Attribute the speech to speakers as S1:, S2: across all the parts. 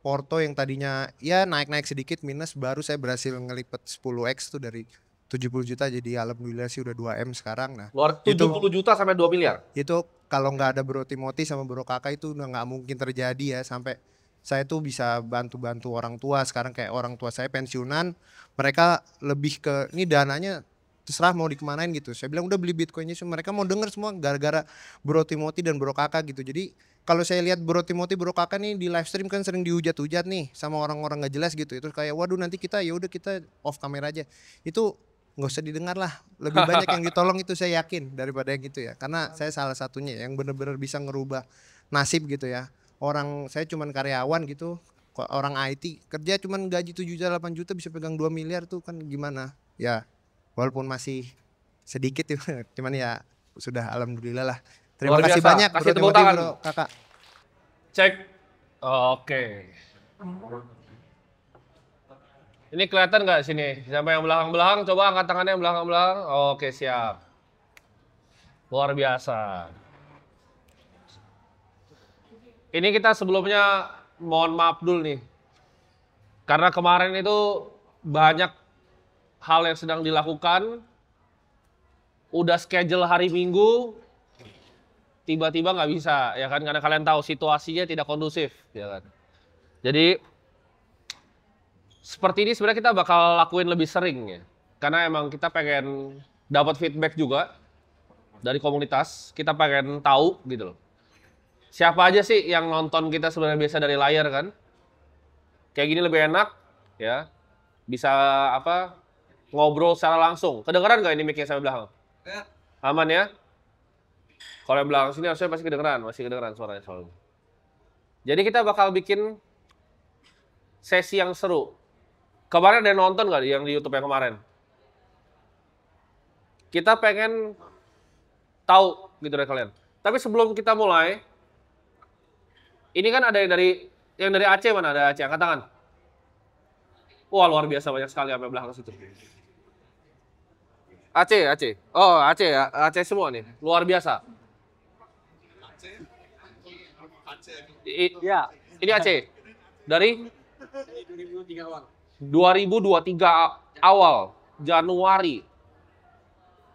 S1: Porto yang tadinya ya naik-naik sedikit minus, baru saya berhasil ngelipet 10x tuh dari 70 juta jadi alhamdulillah sih udah 2M sekarang. Nah,
S2: Luar 70 juta sampai 2 miliar.
S1: itu kalau nggak ada Bro Timothy sama Bro Kakak itu udah nggak mungkin terjadi ya, sampai saya tuh bisa bantu-bantu orang tua. Sekarang kayak orang tua saya pensiunan, mereka lebih ke ini dananya terserah mau dikemanain gitu. Saya bilang udah beli Bitcoinnya, mereka mau denger semua gara-gara Bro Timothy dan Bro Kakak gitu. Jadi kalau saya lihat Bro Timothy Bro Kakak nih di live stream kan sering dihujat-hujat nih sama orang-orang nggak jelas gitu. Itu kayak waduh nanti kita ya udah kita off kamera aja. Itu nggak usah didengar lah, lebih banyak yang ditolong itu saya yakin daripada yang gitu ya, karena saya salah satunya yang bener-bener bisa ngerubah nasib gitu ya. Orang saya cuman karyawan gitu, orang IT kerja cuman gaji 7 juta 8 juta bisa pegang 2 miliar tuh kan gimana ya, walaupun masih sedikit ya cuman ya sudah alhamdulillah lah. Terima
S2: Luar
S1: kasih
S2: biasa.
S1: banyak Bro
S2: Kasih tepuk
S1: Timothy
S2: tangan.
S1: Bro Kakak.
S2: Cek. Oke. Ini kelihatan nggak sini? Sampai yang belakang-belakang, coba angkat tangannya yang belakang-belakang. Oke, siap. Luar biasa. Ini kita sebelumnya mohon maaf dulu nih. Karena kemarin itu banyak hal yang sedang dilakukan. Udah schedule hari Minggu, tiba-tiba nggak bisa, ya kan? Karena kalian tahu situasinya tidak kondusif, ya kan? Jadi seperti ini sebenarnya kita bakal lakuin lebih sering ya. Karena emang kita pengen dapat feedback juga dari komunitas. Kita pengen tahu gitu loh. Siapa aja sih yang nonton kita sebenarnya biasa dari layar kan? Kayak gini lebih enak ya. Bisa apa? Ngobrol secara langsung. Kedengeran nggak ini mic-nya sampai belakang? Aman ya? Kalau yang belakang sini harusnya pasti kedengeran, masih kedengeran suaranya soalnya. Jadi kita bakal bikin sesi yang seru. Kemarin ada yang nonton nggak yang di YouTube yang kemarin? Kita pengen tahu gitu dari kalian. Tapi sebelum kita mulai, ini kan ada yang dari Aceh, mana ada Aceh, angkat tangan. Wah luar biasa banyak sekali sampai belakang situ. Aceh, Aceh. Oh Aceh ya, Aceh semua nih, luar biasa. Ya, ini Aceh. Dari 2023 awal, Januari.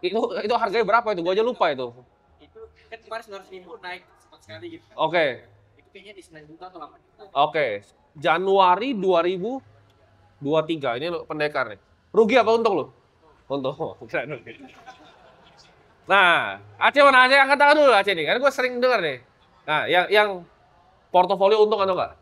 S2: Itu harganya berapa itu? Gua aja lupa itu.
S3: Itu kan kemarin 900.000 naik cepat sekali gitu.
S2: Oke.
S3: Itu kayaknya di 9 juta atau 8 juta.
S2: Oke. Januari 2023. Ini pendekar nih. Rugi apa untung lu? Untung. Keren. Nah, Aceh mana? Aceh angkat tangan dulu Aceh nih. Karena gue sering dengar nih. Nah, yang portofolio untung atau enggak?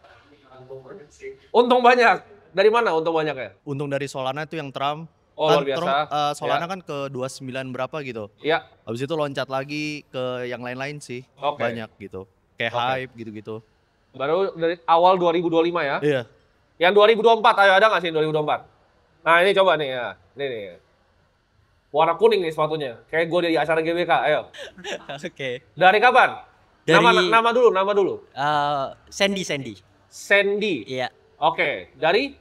S2: Untung banyak. Dari mana untung banyaknya?
S4: Untung dari Solana itu yang Trump.
S2: Oh, luar biasa.
S4: Solana
S2: Ya.
S4: kan ke 29 berapa gitu.
S2: Iya.
S4: Habis itu loncat lagi ke yang lain-lain sih.
S2: Oke.
S4: Banyak gitu. Kayak
S2: Oke.
S4: hype gitu-gitu.
S2: Baru dari awal 2025 ya.
S4: Iya.
S2: Yang 2024, ayo ada nggak sih 2024? Nah ini coba nih ya. Ini nih. Warna kuning nih sepatunya. Kayak gue di acara GBK, ayo.
S5: Oke.
S2: Dari kapan?
S5: Dari-
S2: Nama dulu.
S5: Sandy.
S2: Sandy.
S5: Iya.
S2: Oke.
S5: Dari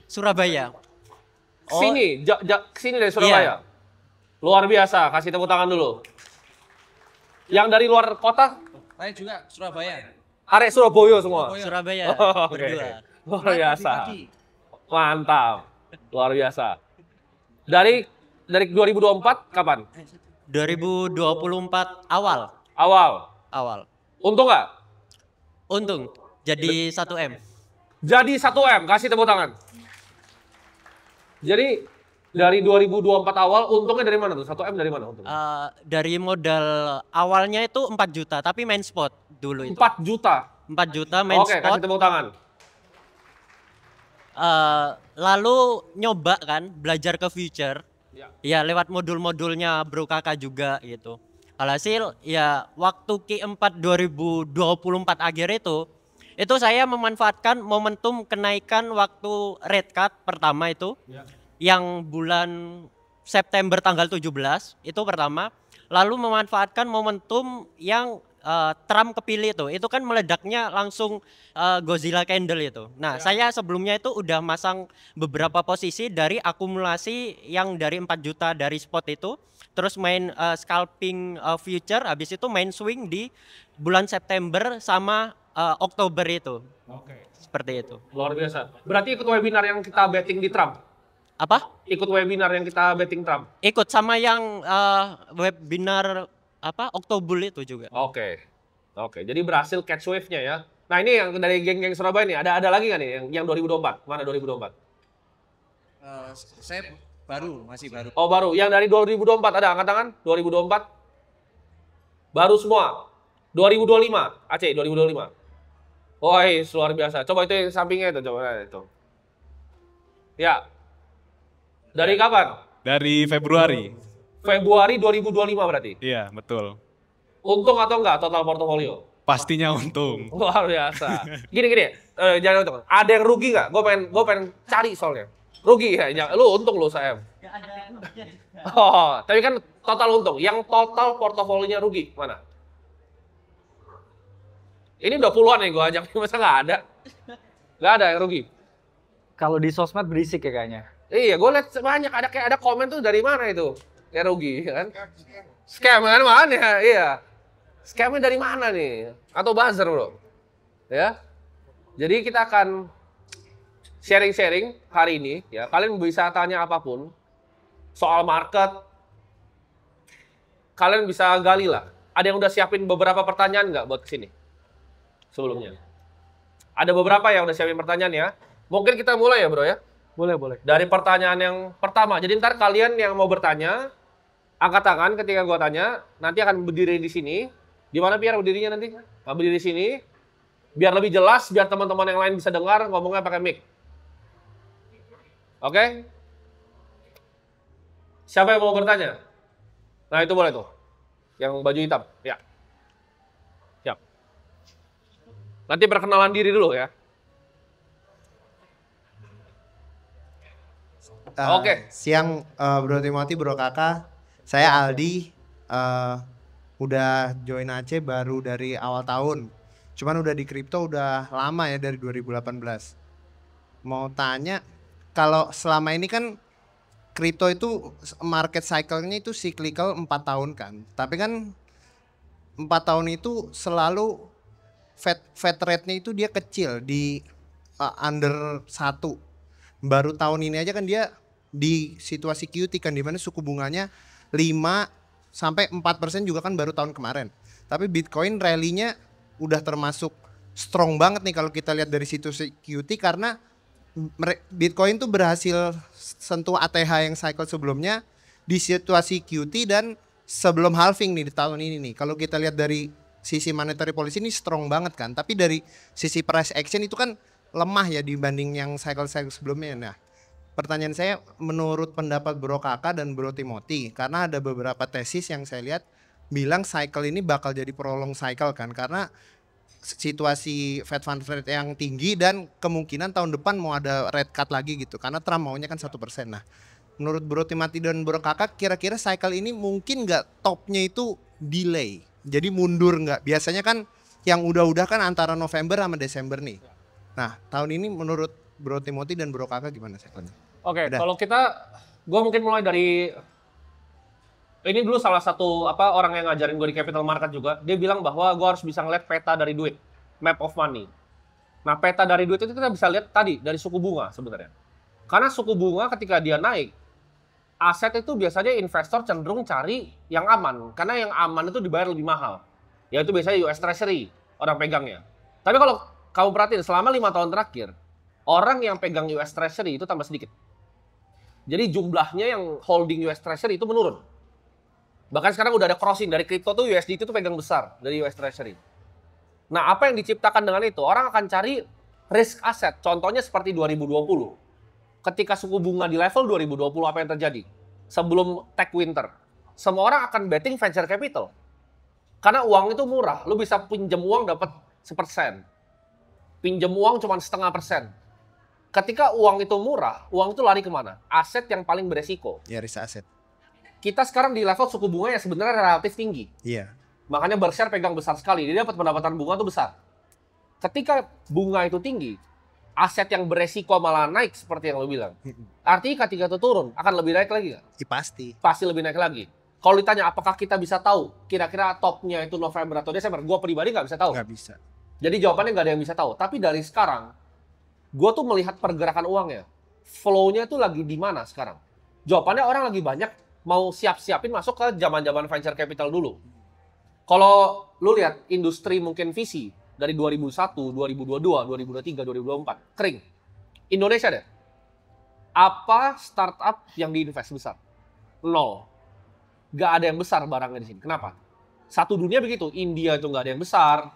S5: Surabaya. Oh.
S2: Sini, sini dari Surabaya. Luar biasa, kasih tepuk tangan dulu. Yang dari luar kota?
S3: Saya juga Surabaya.
S2: Arek Surabaya semua.
S5: Surabaya
S2: Oke.
S5: berdua.
S2: Luar biasa. Mantap. Luar biasa. Dari 2024 kapan?
S5: 2024 awal.
S2: Awal. Untung nggak?
S5: Untung jadi 1M.
S2: Jadi 1M, kasih tepuk tangan. Jadi dari 2024 awal untungnya dari mana tuh? 1M dari mana untungnya?
S5: Dari modal awalnya itu 4 juta tapi main spot dulu itu.
S2: 4 juta.
S5: 4 juta main
S2: Oke,
S5: spot.
S2: kasih tepuk tangan.
S5: Lalu nyoba kan belajar ke future.
S2: Ya.
S5: Ya lewat modul-modulnya Bro Kakak juga gitu. Alhasil ya waktu Q4 2024 akhir itu saya memanfaatkan momentum kenaikan waktu rate cut pertama itu yang bulan September tanggal 17 itu pertama, lalu memanfaatkan momentum yang Trump kepilih itu kan meledaknya langsung Godzilla candle itu. Nah, saya sebelumnya itu udah masang beberapa posisi dari akumulasi yang dari 4 juta dari spot itu, terus main scalping future, habis itu main swing di bulan September sama Oktober itu.
S2: Oke.
S5: Seperti itu.
S2: Luar biasa. Berarti ikut webinar yang kita betting di Trump?
S5: Apa?
S2: Ikut webinar yang kita betting Trump?
S5: Ikut sama yang webinar Oktober itu juga.
S2: Oke. Oke, jadi berhasil catch wave-nya ya. Nah ini yang dari geng-geng Surabaya nih, ada lagi nggak nih yang 2024? Mana 2024?
S3: Saya masih baru.
S2: Oh baru, yang dari 2024 ada angkat tangan? 2024? Baru semua? 2025? Aceh, 2025? Wah, luar biasa. Coba itu yang sampingnya itu, coba itu. Ya. Dari kapan?
S6: Dari Februari.
S2: Februari 2025 berarti?
S6: Iya, betul.
S2: Untung atau enggak total portofolio?
S6: Pastinya untung.
S2: Luar biasa. Gini, jangan untung. Ada yang rugi nggak? Gue pengen cari soalnya. Rugi ya? Lu untung lu Sam. Oh, tapi kan total untung. Yang total portofolionya rugi mana? Ini udah puluhan nih gue ajak, masa nggak ada? Nggak ada yang rugi.
S3: Kalau di sosmed berisik ya kayaknya.
S2: Iya, gue lihat banyak ada komen tuh dari mana itu yang rugi kan? Scam kan mana? Iya. Scamnya dari mana nih? Atau buzzer bro? Ya. Jadi kita akan sharing-sharing hari ini ya. Kalian bisa tanya apapun soal market. Kalian bisa gali lah. Ada yang udah siapin beberapa pertanyaan nggak buat kesini? Sebelumnya. Ada beberapa yang udah siapin pertanyaan ya. Mungkin kita mulai ya bro ya.
S3: Boleh.
S2: Dari pertanyaan yang pertama. Jadi ntar kalian yang mau bertanya, angkat tangan ketika gua tanya. Nanti akan berdiri di sini. Di mana biar berdirinya nanti? Berdiri di sini. Biar lebih jelas, biar teman-teman yang lain bisa dengar ngomongnya pakai mic. Oke? Siapa yang mau bertanya? Nah itu boleh tuh. Yang baju hitam. Ya. Siap. Nanti perkenalan diri dulu ya. Oke.
S1: Siang Bro Timothy, Bro Kakak. Saya Aldi. Udah join Aceh baru dari awal tahun. Cuman udah di kripto udah lama ya, dari 2018. Mau tanya, kalau selama ini kan kripto itu market cycle-nya itu cyclical 4 tahun kan. Tapi kan 4 tahun itu selalu Fed rate-nya itu dia kecil di under 1. Baru tahun ini aja kan dia di situasi QT kan, dimana suku bunganya 5-4% juga kan baru tahun kemarin. Tapi Bitcoin rally-nya udah termasuk strong banget nih kalau kita lihat dari situasi QT, karena Bitcoin tuh berhasil sentuh ATH yang cycle sebelumnya di situasi QT dan sebelum halving nih di tahun ini nih. Kalau kita lihat dari sisi monetary policy ini strong banget kan, tapi dari sisi price action itu kan lemah ya dibanding yang cycle-cycle sebelumnya. Nah, pertanyaan saya, menurut pendapat Bro Kakak dan Bro Timothy, karena ada beberapa tesis yang saya lihat bilang cycle ini bakal jadi prolong cycle kan, karena situasi Fed Fund Rate yang tinggi dan kemungkinan tahun depan mau ada rate cut lagi gitu, karena Trump maunya kan 1%. Nah, menurut Bro Timothy dan Bro Kakak, kira-kira cycle ini mungkin nggak topnya itu delay, jadi mundur nggak? Biasanya kan yang udah-udah kan antara November sama Desember nih. Nah, tahun ini menurut Bro Timothy dan Bro Kakak gimana cycle-nya?
S2: Oke, kalau gue mungkin mulai dari ini dulu. Salah satu orang yang ngajarin gue di capital market juga, dia bilang bahwa gue harus bisa ngeliat peta dari duit, map of money. Nah, peta dari duit itu kita bisa lihat tadi dari suku bunga sebenarnya. Karena suku bunga ketika dia naik, aset itu biasanya investor cenderung cari yang aman, karena yang aman itu dibayar lebih mahal. Yaitu biasanya US Treasury, orang pegangnya. Tapi kalau kamu perhatiin, selama 5 tahun terakhir, orang yang pegang US Treasury itu tambah sedikit. Jadi jumlahnya yang holding US Treasury itu menurun. Bahkan sekarang udah ada crossing dari kripto tuh USDT itu pegang besar dari US Treasury. Nah, apa yang diciptakan dengan itu? Orang akan cari risk asset. Contohnya seperti 2020. Ketika suku bunga di level 2020, apa yang terjadi? Sebelum tech winter, semua orang akan betting venture capital. Karena uang itu murah. Lu bisa pinjam uang dapat 1%. Pinjam uang cuma 0,5%. Ketika uang itu murah, uang itu lari kemana? Aset yang paling beresiko.
S1: Ya, risk asset.
S2: Kita sekarang di level suku bunga yang sebenarnya relatif tinggi.
S1: Iya.
S2: Makanya Berkshire pegang besar sekali. Dia dapat pendapatan bunga itu besar. Ketika bunga itu tinggi, aset yang beresiko malah naik seperti yang lo bilang. Artinya ketika itu turun, akan lebih naik lagi nggak?
S1: Pasti.
S2: Pasti lebih naik lagi. Kalau ditanya apakah kita bisa tahu kira-kira topnya itu November atau Desember, gue pribadi nggak bisa tahu.
S1: Nggak bisa.
S2: Jadi jawabannya nggak ada yang bisa tahu. Tapi dari sekarang, gue tuh melihat pergerakan uangnya. Flow-nya tuh lagi di mana sekarang? Jawabannya orang lagi banyak mau siap-siapin masuk ke zaman-zaman venture capital dulu. Kalau lu lihat industri mungkin VC dari 2001, 2022, 2023, 2024, kering. Indonesia deh. Apa startup yang diinvest besar? Nol. Gak ada yang besar barangnya di sini. Kenapa? Satu dunia begitu. India itu gak ada yang besar.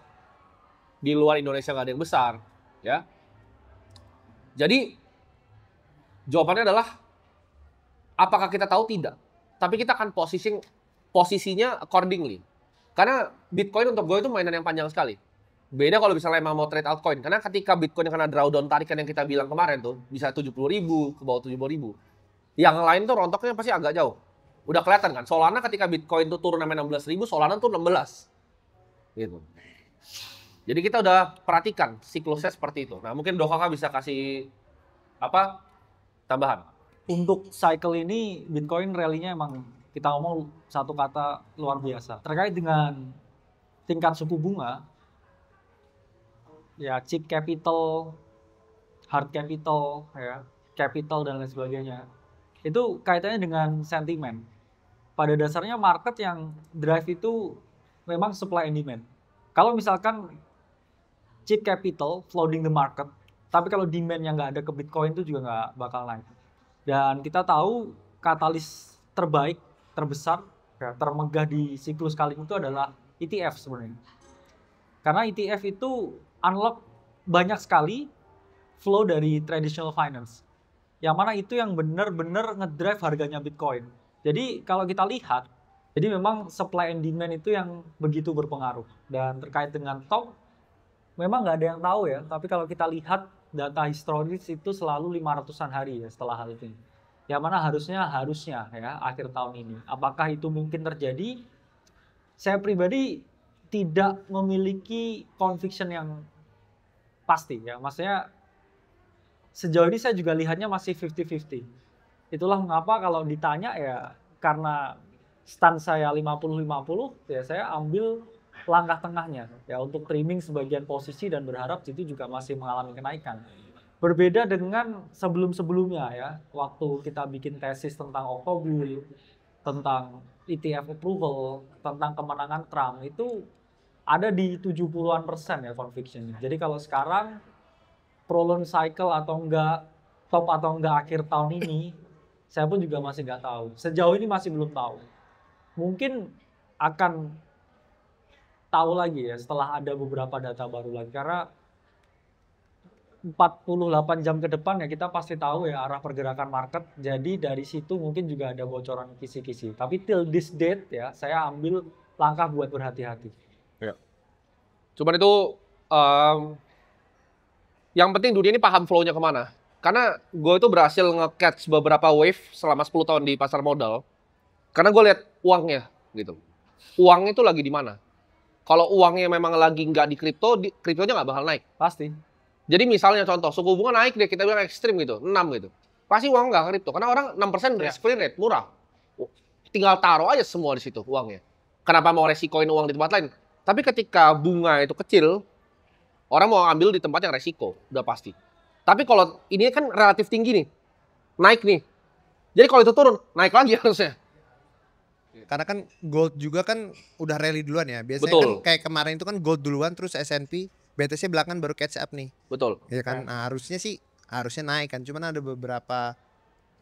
S2: Di luar Indonesia gak ada yang besar. Ya. Jadi, jawabannya adalah, apakah kita tahu? Tidak. Tapi kita akan posisinya accordingly. Karena Bitcoin untuk gue itu mainan yang panjang sekali. Beda kalau misalnya emang mau trade altcoin. Karena ketika Bitcoin kena drawdown tarikan yang kita bilang kemarin tuh, bisa 70.000 ke bawah 70.000. Yang lain tuh rontoknya pasti agak jauh. Udah kelihatan kan, Solana ketika Bitcoin tuh turun sampai 16.000, Solana tuh 16. Gitu. Jadi kita udah perhatikan siklusnya seperti itu. Nah, mungkin Dokaka bisa kasih apa tambahan.
S7: Untuk cycle ini Bitcoin rally-nya emang kita ngomong satu kata luar biasa. Terkait dengan tingkat suku bunga, ya cheap capital, hard capital, ya capital dan lain sebagainya. Itu kaitannya dengan sentimen. Pada dasarnya market yang drive itu memang supply and demand. Kalau misalkan cheap capital flooding the market, tapi kalau demand yang nggak ada ke Bitcoin itu juga nggak bakal naik. Dan kita tahu katalis terbaik, terbesar, ya, termegah di siklus kali itu adalah ETF sebenarnya. Karena ETF itu unlock banyak sekali flow dari traditional finance. Yang mana itu yang benar-benar ngedrive harganya Bitcoin. Jadi kalau kita lihat, jadi memang supply and demand itu yang begitu berpengaruh. Dan terkait dengan top, memang nggak ada yang tahu ya. Tapi kalau kita lihat data historis itu selalu 500-an hari ya setelah hal itu. Yang mana harusnya ya akhir tahun ini. Apakah itu mungkin terjadi? Saya pribadi tidak memiliki conviction yang pasti ya. Maksudnya sejauh ini saya juga lihatnya masih 50-50. Itulah mengapa kalau ditanya ya karena stance saya 50-50 ya saya ambil langkah tengahnya ya untuk trimming sebagian posisi dan berharap itu juga masih mengalami kenaikan. Berbeda dengan sebelum-sebelumnya ya, waktu kita bikin tesis tentang Oktober, tentang ETF approval, tentang kemenangan Trump itu ada di 70-an% ya convictionnya. Jadi kalau sekarang prolonged cycle atau enggak top atau enggak akhir tahun ini, saya pun juga masih nggak tahu. Sejauh ini masih belum tahu. Mungkin akan tahu lagi ya setelah ada beberapa data baru lagi. Karena 48 jam ke depan ya kita pasti tahu ya arah pergerakan market. Jadi dari situ mungkin juga ada bocoran kisi-kisi. Tapi till this date ya saya ambil langkah buat berhati-hati.
S2: Ya. Cuman itu yang penting dunia ini paham flow-nya kemana. Karena gue itu berhasil nge-catch beberapa wave selama 10 tahun di pasar modal. Karena gue lihat uangnya gitu. Uang itu lagi di mana? Kalau uangnya memang lagi nggak di kripto, kriptonya nggak bakal naik.
S7: Pasti.
S2: Jadi misalnya contoh, suku bunga naik deh, kita bilang ekstrim gitu, 6 gitu. Pasti uang nggak kripto, karena orang 6% risk free rate, murah. Tinggal taruh aja semua di situ uangnya. Kenapa mau resikoin uang di tempat lain? Tapi ketika bunga itu kecil, orang mau ambil di tempat yang resiko, udah pasti. Tapi kalau ini kan relatif tinggi nih, naik nih. Jadi kalau itu turun, naik lagi harusnya.
S1: Karena kan gold juga kan udah rally duluan ya. Biasanya
S2: Betul.
S1: kan kayak kemarin itu kan gold duluan terus S&P, BTC belakangan baru catch up nih.
S2: Betul.
S1: Ya kan, nah, harusnya naik kan. Cuman ada beberapa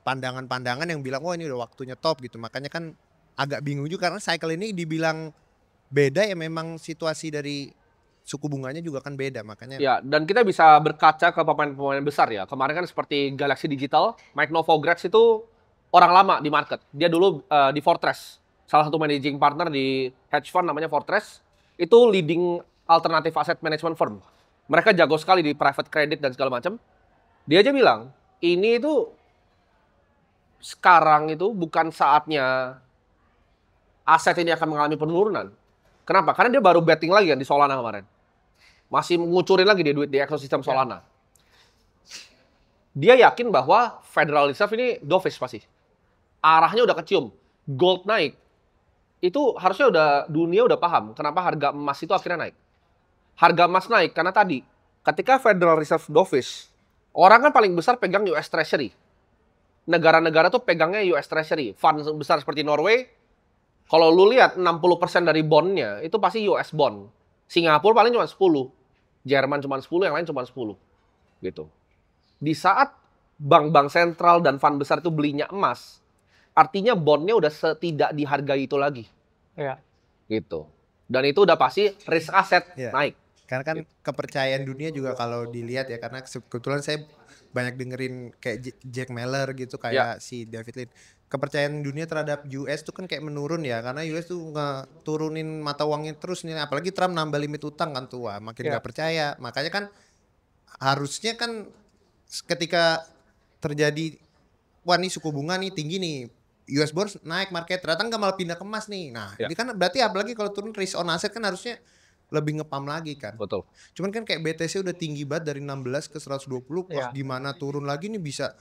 S1: pandangan-pandangan yang bilang, ini udah waktunya top gitu. Makanya kan agak bingung juga karena cycle ini dibilang beda ya memang situasi dari suku bunganya juga kan beda makanya.
S2: Ya, dan kita bisa berkaca ke pemain-pemain besar ya. Kemarin kan seperti Galaxy Digital, Mike Novogratz itu orang lama di market. Dia dulu di Fortress, salah satu managing partner di hedge fund namanya Fortress. Itu leading alternative asset management firm. Mereka jago sekali di private credit dan segala macam. Dia aja bilang, ini itu sekarang itu bukan saatnya aset ini akan mengalami penurunan. Kenapa? Karena dia baru betting lagi kan di Solana kemarin. Masih ngucurin lagi dia duit di ekosistem Solana. Dia yakin bahwa Federal Reserve ini dovish pasti. Arahnya udah kecium. Gold naik. Itu harusnya dunia udah paham kenapa harga emas itu akhirnya naik. harga emas naik karena tadi ketika Federal Reserve Dovish, orang kan paling besar pegang US Treasury. Negara-negara tuh pegangnya US Treasury. Fund besar seperti Norway, kalau lu lihat 60% dari bondnya itu pasti US bond. Singapura paling cuma 10. Jerman cuma 10, yang lain cuma 10. Gitu. Di saat bank-bank sentral dan fund besar itu belinya emas, artinya bondnya udah tidak dihargai itu lagi.
S7: Iya.
S2: Gitu. Dan itu udah pasti risk asset naik.
S1: Karena kan kepercayaan dunia juga kalau dilihat ya, karena kebetulan saya banyak dengerin kayak Jack Mallers gitu, kayak si David Lynn. Kepercayaan dunia terhadap US tuh kan kayak menurun ya, karena US tuh turunin mata uangnya terus nih, apalagi Trump nambah limit utang kan tuh, makin nggak percaya. Makanya kan harusnya kan ketika terjadi wah nih suku bunga nih tinggi nih, US bonds naik market, ternyata nggak malah pindah ke emas nih. Nah ini kan berarti apalagi kalau turun risk on asset kan harusnya lebih ngepam lagi kan.
S2: Betul.
S1: Cuman kan kayak BTC udah tinggi banget dari 16 ke 120, pas gimana turun lagi nih bisa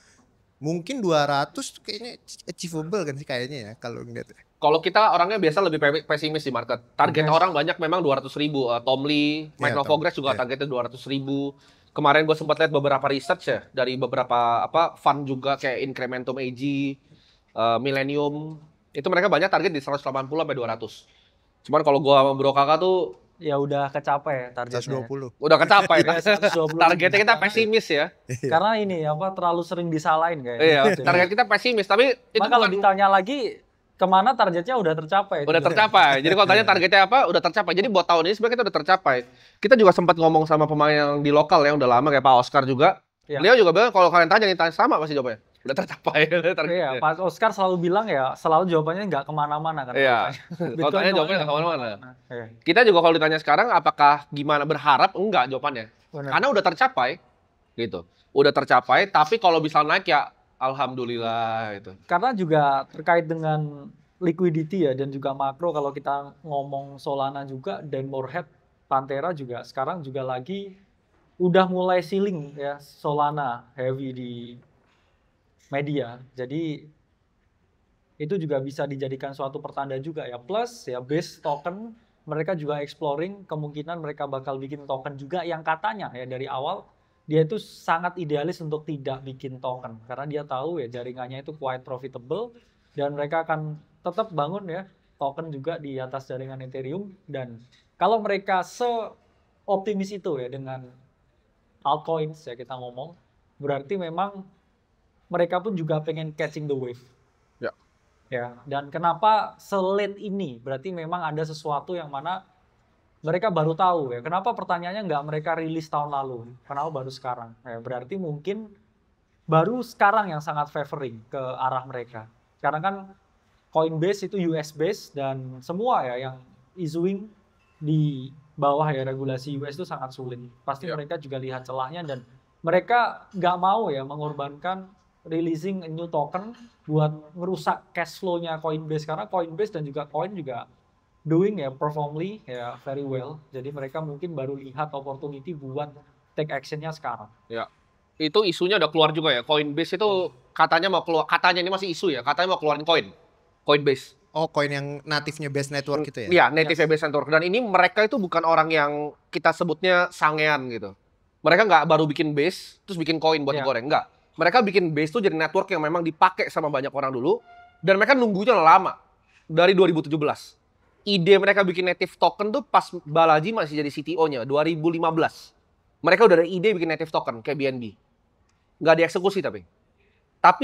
S1: mungkin 200 tuh kayaknya achievable kan sih kayaknya ya kalau ngeliat.
S2: Kalau kita orangnya biasa lebih pesimis di market. Target orang banyak memang 200.000. Tom Lee, Mike Novogratz juga targetnya 200.000. Kemarin gue sempat lihat beberapa research ya dari beberapa fund juga kayak Incrementum AG, Millennium. Itu mereka banyak target di 180 sampai 200. Cuman kalau gue sama Bro Kakak tuh
S7: Ya udah kecapai targetnya.
S1: 120.
S2: udah kecapai.
S7: 120.
S2: Targetnya kita pesimis ya.
S7: Karena ini terlalu sering disalahin kayaknya.
S2: Iya, target kita pesimis, tapi itu
S7: Maka kalau ditanya lagi kemana targetnya udah tercapai.
S2: udah tercapai. Jadi kalau tanya targetnya apa, udah tercapai. Jadi buat tahun ini sebenarnya kita udah tercapai. Kita juga sempat ngomong sama pemain yang di lokal ya, udah lama kayak Pak Oscar juga. Beliau juga bilang kalau kalian tanya sama pasti jawabnya. Udah tercapai.
S7: Iya, Pak Oscar selalu bilang ya, selalu jawabannya nggak kemana-mana kan.
S2: Iya. Kalau tanya jawabannya nggak kemana-mana.
S7: Iya.
S2: Kita juga kalau ditanya sekarang apakah gimana berharap, enggak jawabannya.
S7: Benar.
S2: Karena udah tercapai, gitu. Udah tercapai, tapi kalau bisa naik ya alhamdulillah gitu.
S7: Karena juga terkait dengan liquidity ya dan juga makro, kalau kita ngomong Solana juga dan Morehead, Pantera juga sekarang juga lagi udah mulai ceiling ya, Solana heavy di media. Jadi itu juga bisa dijadikan suatu pertanda juga ya. Plus ya base token, mereka juga exploring kemungkinan mereka bakal bikin token juga yang katanya ya dari awal dia itu sangat idealis untuk tidak bikin token karena dia tahu ya jaringannya itu quite profitable dan mereka akan tetap bangun ya token juga di atas jaringan Ethereum. Dan kalau mereka seoptimis itu ya dengan altcoins ya kita ngomong, berarti memang mereka pun juga pengen catching the wave. Ya, dan kenapa se-late ini? Berarti memang ada sesuatu yang mana mereka baru tahu ya. Kenapa pertanyaannya nggak mereka rilis tahun lalu? Kenapa baru sekarang? Ya, berarti mungkin baru sekarang yang sangat favoring ke arah mereka. Karena kan Coinbase itu US based dan semua ya yang issuing di bawah ya regulasi US itu sangat sulit. Pasti mereka juga lihat celahnya dan mereka nggak mau ya mengorbankan releasing a new token buat ngerusak cash flow-nya Coinbase karena Coinbase dan juga Coin juga doing ya performly ya very well. Jadi mereka mungkin baru lihat opportunity buat take action-nya sekarang.
S2: Ya. Itu isunya udah keluar juga ya. Coinbase itu katanya mau keluar, katanya ini masih isu ya, katanya mau keluarin Coinbase.
S1: Oh, koin yang natifnya Base Network gitu ya?
S2: Iya, native Base Network. Dan ini mereka itu bukan orang yang kita sebutnya sangean gitu. Mereka nggak baru bikin base terus bikin koin buat digoreng, enggak. Mereka bikin base tuh jadi network yang memang dipakai sama banyak orang dulu dan mereka nunggunya lama dari 2017. Ide mereka bikin native token tuh pas Balaji masih jadi CTO-nya 2015. Mereka udah ada ide bikin native token kayak BNB. Nggak dieksekusi tapi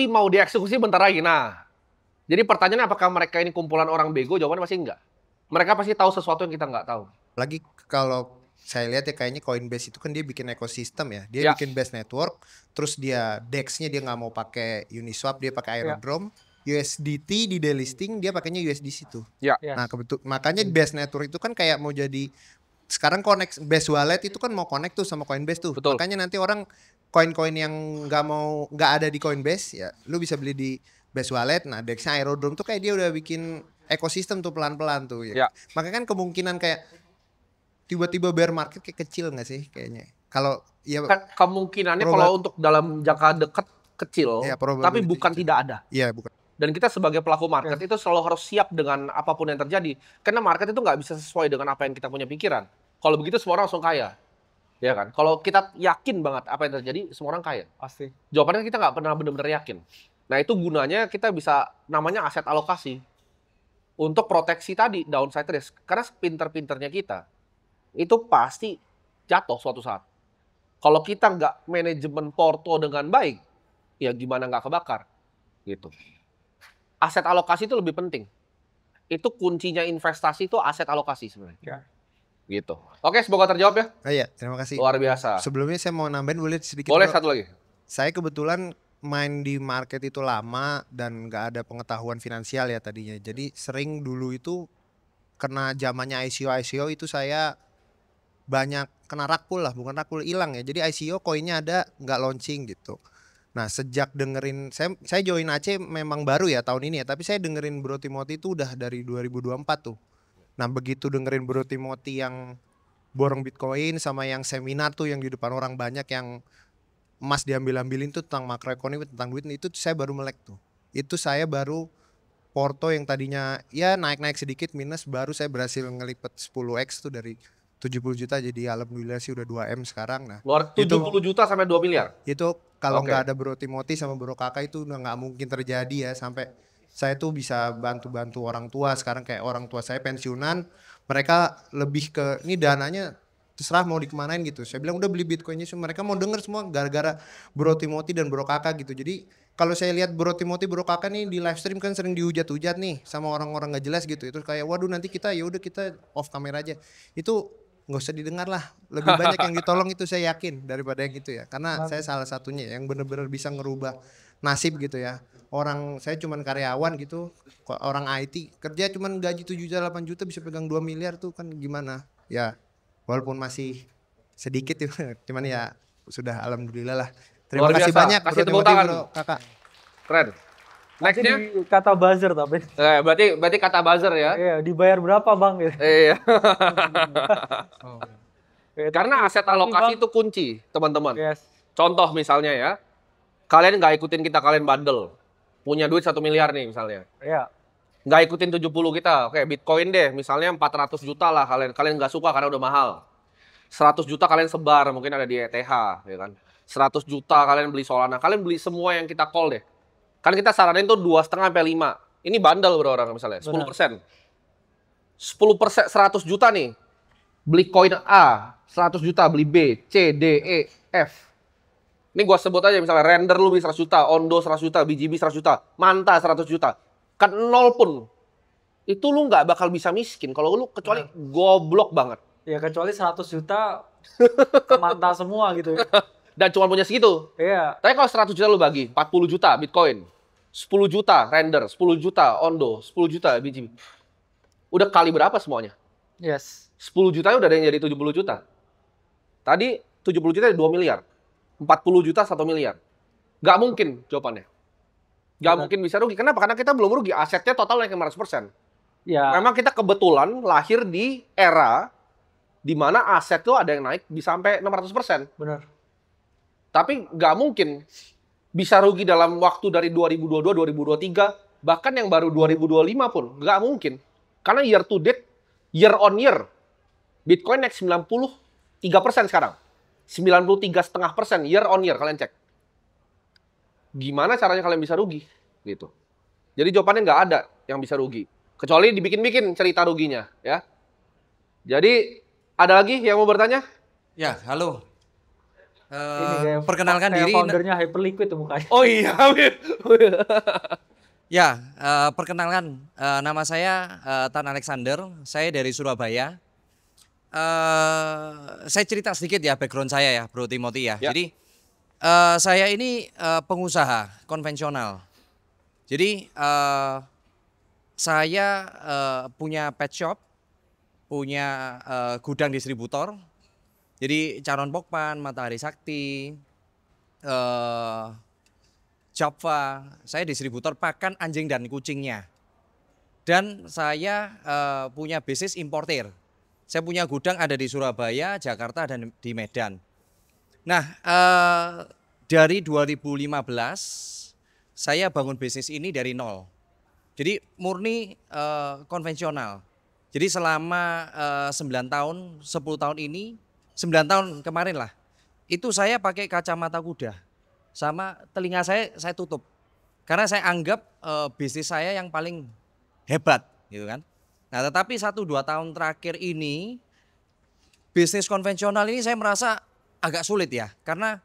S2: mau dieksekusi bentar lagi. Nah, jadi pertanyaannya apakah mereka ini kumpulan orang bego? Jawabannya pasti enggak. Mereka pasti tahu sesuatu yang kita nggak tahu.
S1: Lagi kalau saya lihat ya kayaknya Coinbase itu kan dia bikin ekosistem ya. Dia bikin Base Network, terus dia DEX-nya dia nggak mau pakai Uniswap, dia pakai Aerodrome. USDT di delisting dia pakainya USDC tuh. Nah, makanya Base Network itu kan kayak mau jadi sekarang connect Base Wallet itu kan mau connect tuh sama Coinbase tuh.
S2: Betul.
S1: Makanya nanti orang koin-koin yang nggak ada di Coinbase ya, lu bisa beli di Base Wallet. Nah, DEX-nya Aerodrome tuh kayak dia udah bikin ekosistem tuh pelan-pelan tuh ya. Makanya kan kemungkinan kayak tiba-tiba bear market kayak kecil nggak sih kayaknya? Kalau ya
S2: kemungkinannya kalau untuk dalam jangka dekat kecil, tapi bukan
S1: kecil.
S2: tidak ada.
S1: Iya, bukan.
S2: Dan kita sebagai pelaku market itu selalu harus siap dengan apapun yang terjadi. Karena market itu nggak bisa sesuai dengan apa yang kita punya pikiran. Kalau begitu semua orang langsung kaya. Ya kan? Kalau kita yakin banget apa yang terjadi, semua orang kaya.
S7: Pasti.
S2: Jawabannya kita nggak pernah benar-benar yakin. Nah itu gunanya kita bisa namanya aset alokasi. Untuk proteksi tadi, downside risk. Karena pinter-pinternya kita, itu pasti jatuh suatu saat. Kalau kita nggak manajemen porto dengan baik, ya gimana nggak kebakar. Gitu. Aset alokasi itu lebih penting. Itu kuncinya investasi itu aset alokasi sebenarnya.
S7: Ya.
S2: Gitu. Oke, semoga terjawab ya.
S1: Oh iya, terima kasih.
S2: Luar biasa.
S1: Sebelumnya saya mau nambahin boleh sedikit,
S2: Boleh
S1: Bro?
S2: satu lagi.
S1: Saya kebetulan main di market itu lama dan nggak ada pengetahuan finansial ya tadinya. Jadi sering dulu itu kena zamannya ICO itu saya banyak kena rakul lah, bukan rakul, hilang ya. Jadi ICO koinnya ada nggak launching gitu. Nah sejak dengerin saya join AC memang baru ya tahun ini ya, tapi saya dengerin Bro Timothy itu udah dari 2024 tuh. Nah begitu dengerin Bro Timothy yang borong Bitcoin sama yang seminar tuh yang di depan orang banyak yang emas diambil-ambilin tuh tentang makroekonomi, tentang duit, itu saya baru melek tuh. Itu saya baru porto yang tadinya ya naik-naik sedikit minus, baru saya berhasil ngelipet 10x tuh dari 70 juta jadi alhamdulillah sih udah 2M sekarang. Nah
S2: Luar 70 juta sampai 2 miliar.
S1: itu kalau
S2: Oke.
S1: nggak ada Bro Timothy sama Bro Kakak itu udah nggak mungkin terjadi ya, sampai saya tuh bisa bantu-bantu orang tua. Sekarang kayak orang tua saya pensiunan, mereka lebih ke ini dananya terserah mau dikemanain gitu. Saya bilang udah beli Bitcoinnya, mereka mau denger semua gara-gara Bro Timothy dan Bro Kakak gitu. Jadi kalau saya lihat Bro Timothy, Bro Kakak nih di live stream kan sering dihujat-hujat nih sama orang-orang nggak jelas gitu. Itu kayak waduh nanti kita ya udah kita off kamera aja. Itu nggak usah didengar lah. Lebih banyak yang ditolong itu saya yakin daripada yang itu ya. Karena saya salah satunya yang benar-benar bisa ngerubah nasib gitu ya. Orang saya cuman karyawan gitu, orang IT kerja cuman gaji 7 juta 8 juta bisa pegang 2 miliar tuh kan gimana? Ya walaupun masih sedikit ya, cuman ya sudah alhamdulillah lah. Terima
S2: Luar
S1: kasih
S2: biasa.
S1: banyak
S2: Kasih
S1: Bro
S2: tepuk
S1: Timothy,
S2: tangan.
S1: Bro Kakak.
S2: Keren.
S7: Nanti
S2: Nextnya,
S7: di kata buzzer tapi.
S2: berarti kata buzzer ya.
S7: Iya, dibayar berapa bang? Gitu.
S2: Iya.
S7: Oke,
S2: Karena aset
S7: tapi,
S2: alokasi
S7: Bang,
S2: itu kunci, teman-teman.
S7: yes.
S2: Contoh misalnya ya, kalian nggak ikutin kita, kalian bandel. Punya duit 1 miliar nih misalnya.
S7: Iya.
S2: Nggak ikutin 70 kita. Oke, Bitcoin deh, misalnya 400 juta lah kalian. Kalian nggak suka karena udah mahal. 100 juta kalian sebar, mungkin ada di ETH, ya kan. 100 juta kalian beli Solana. Kalian beli semua yang kita call deh. Kan kita saranin tuh 2,5 sampai 5. Ini bandel bro orang misalnya, 10%. 10%, 100 juta nih. Beli koin A, 100 juta, beli B, C, D, E, F. Ini gua sebut aja misalnya Render lu beli 100 juta, Ondo 100 juta, BGB 100 juta, Manta 100 juta. Kan 0 pun. Itu lu nggak bakal bisa miskin kalau lu kecuali goblok banget.
S7: Ya kecuali 100 juta ke Manta semua gitu ya.
S2: Dan cuma punya segitu.
S7: Iya.
S2: Tapi kalau 100 juta lu bagi, 40 juta Bitcoin, 10 juta Render, 10 juta Ondo, 10 juta BGB. Udah kali berapa semuanya?
S7: Yes.
S2: 10 juta udah ada yang jadi 70 juta. Tadi 70 juta 2 miliar. 40 juta 1 miliar. Nggak mungkin jawabannya. Nggak mungkin bisa rugi. Kenapa? Karena kita belum rugi. Asetnya total naik 500%.
S7: Ya.
S2: Memang kita kebetulan lahir di era di mana aset tuh ada yang naik bisa sampai 600%.
S7: Benar.
S2: Tapi nggak mungkin bisa rugi dalam waktu dari 2022, 2023, bahkan yang baru 2025 pun nggak mungkin. Karena year to date, year on year, Bitcoin naik 93% sekarang. 93,5% year on year, kalian cek. Gimana caranya kalian bisa rugi? Gitu. Jadi jawabannya nggak ada yang bisa rugi. Kecuali dibikin-bikin cerita ruginya. Ya. Jadi, ada lagi yang mau bertanya?
S8: Ya, halo.
S7: Ini kayak
S8: Perkenalkan
S7: kayak
S8: diri.
S7: foundernya Hyperliquid tuh mukanya.
S2: Oh iya,
S8: Ya, perkenalkan nama saya Tan Alexander. Saya dari Surabaya. Saya cerita sedikit ya background saya ya, Bro Timothy ya.
S2: Ya.
S8: Jadi saya ini pengusaha konvensional. Jadi saya punya pet shop, punya gudang distributor. Jadi Caron Pokpan, Matahari Sakti, Java, saya distributor pakan anjing dan kucingnya. Dan saya punya bisnis importir. Saya punya gudang ada di Surabaya, Jakarta, dan di Medan. Nah, dari 2015 saya bangun bisnis ini dari nol. Jadi murni konvensional. Jadi selama 9 tahun, 10 tahun ini, 9 tahun kemarin lah, itu saya pakai kacamata kuda. Sama telinga saya tutup. Karena saya anggap bisnis saya yang paling hebat gitu kan. Nah tetapi 1-2 tahun terakhir ini, bisnis konvensional ini saya merasa agak sulit ya. Karena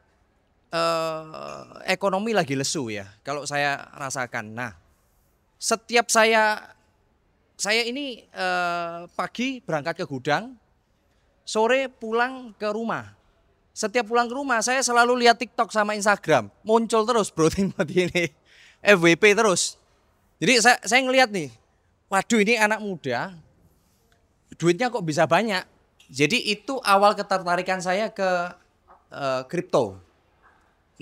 S8: ekonomi lagi lesu ya, kalau saya rasakan. Nah setiap saya ini pagi berangkat ke gudang, sore pulang ke rumah. Setiap pulang ke rumah saya selalu lihat TikTok sama Instagram, muncul terus Bro Timothy ini, FWP terus. Jadi saya ngelihat nih, waduh ini anak muda, duitnya kok bisa banyak. Jadi itu awal ketertarikan saya ke kripto.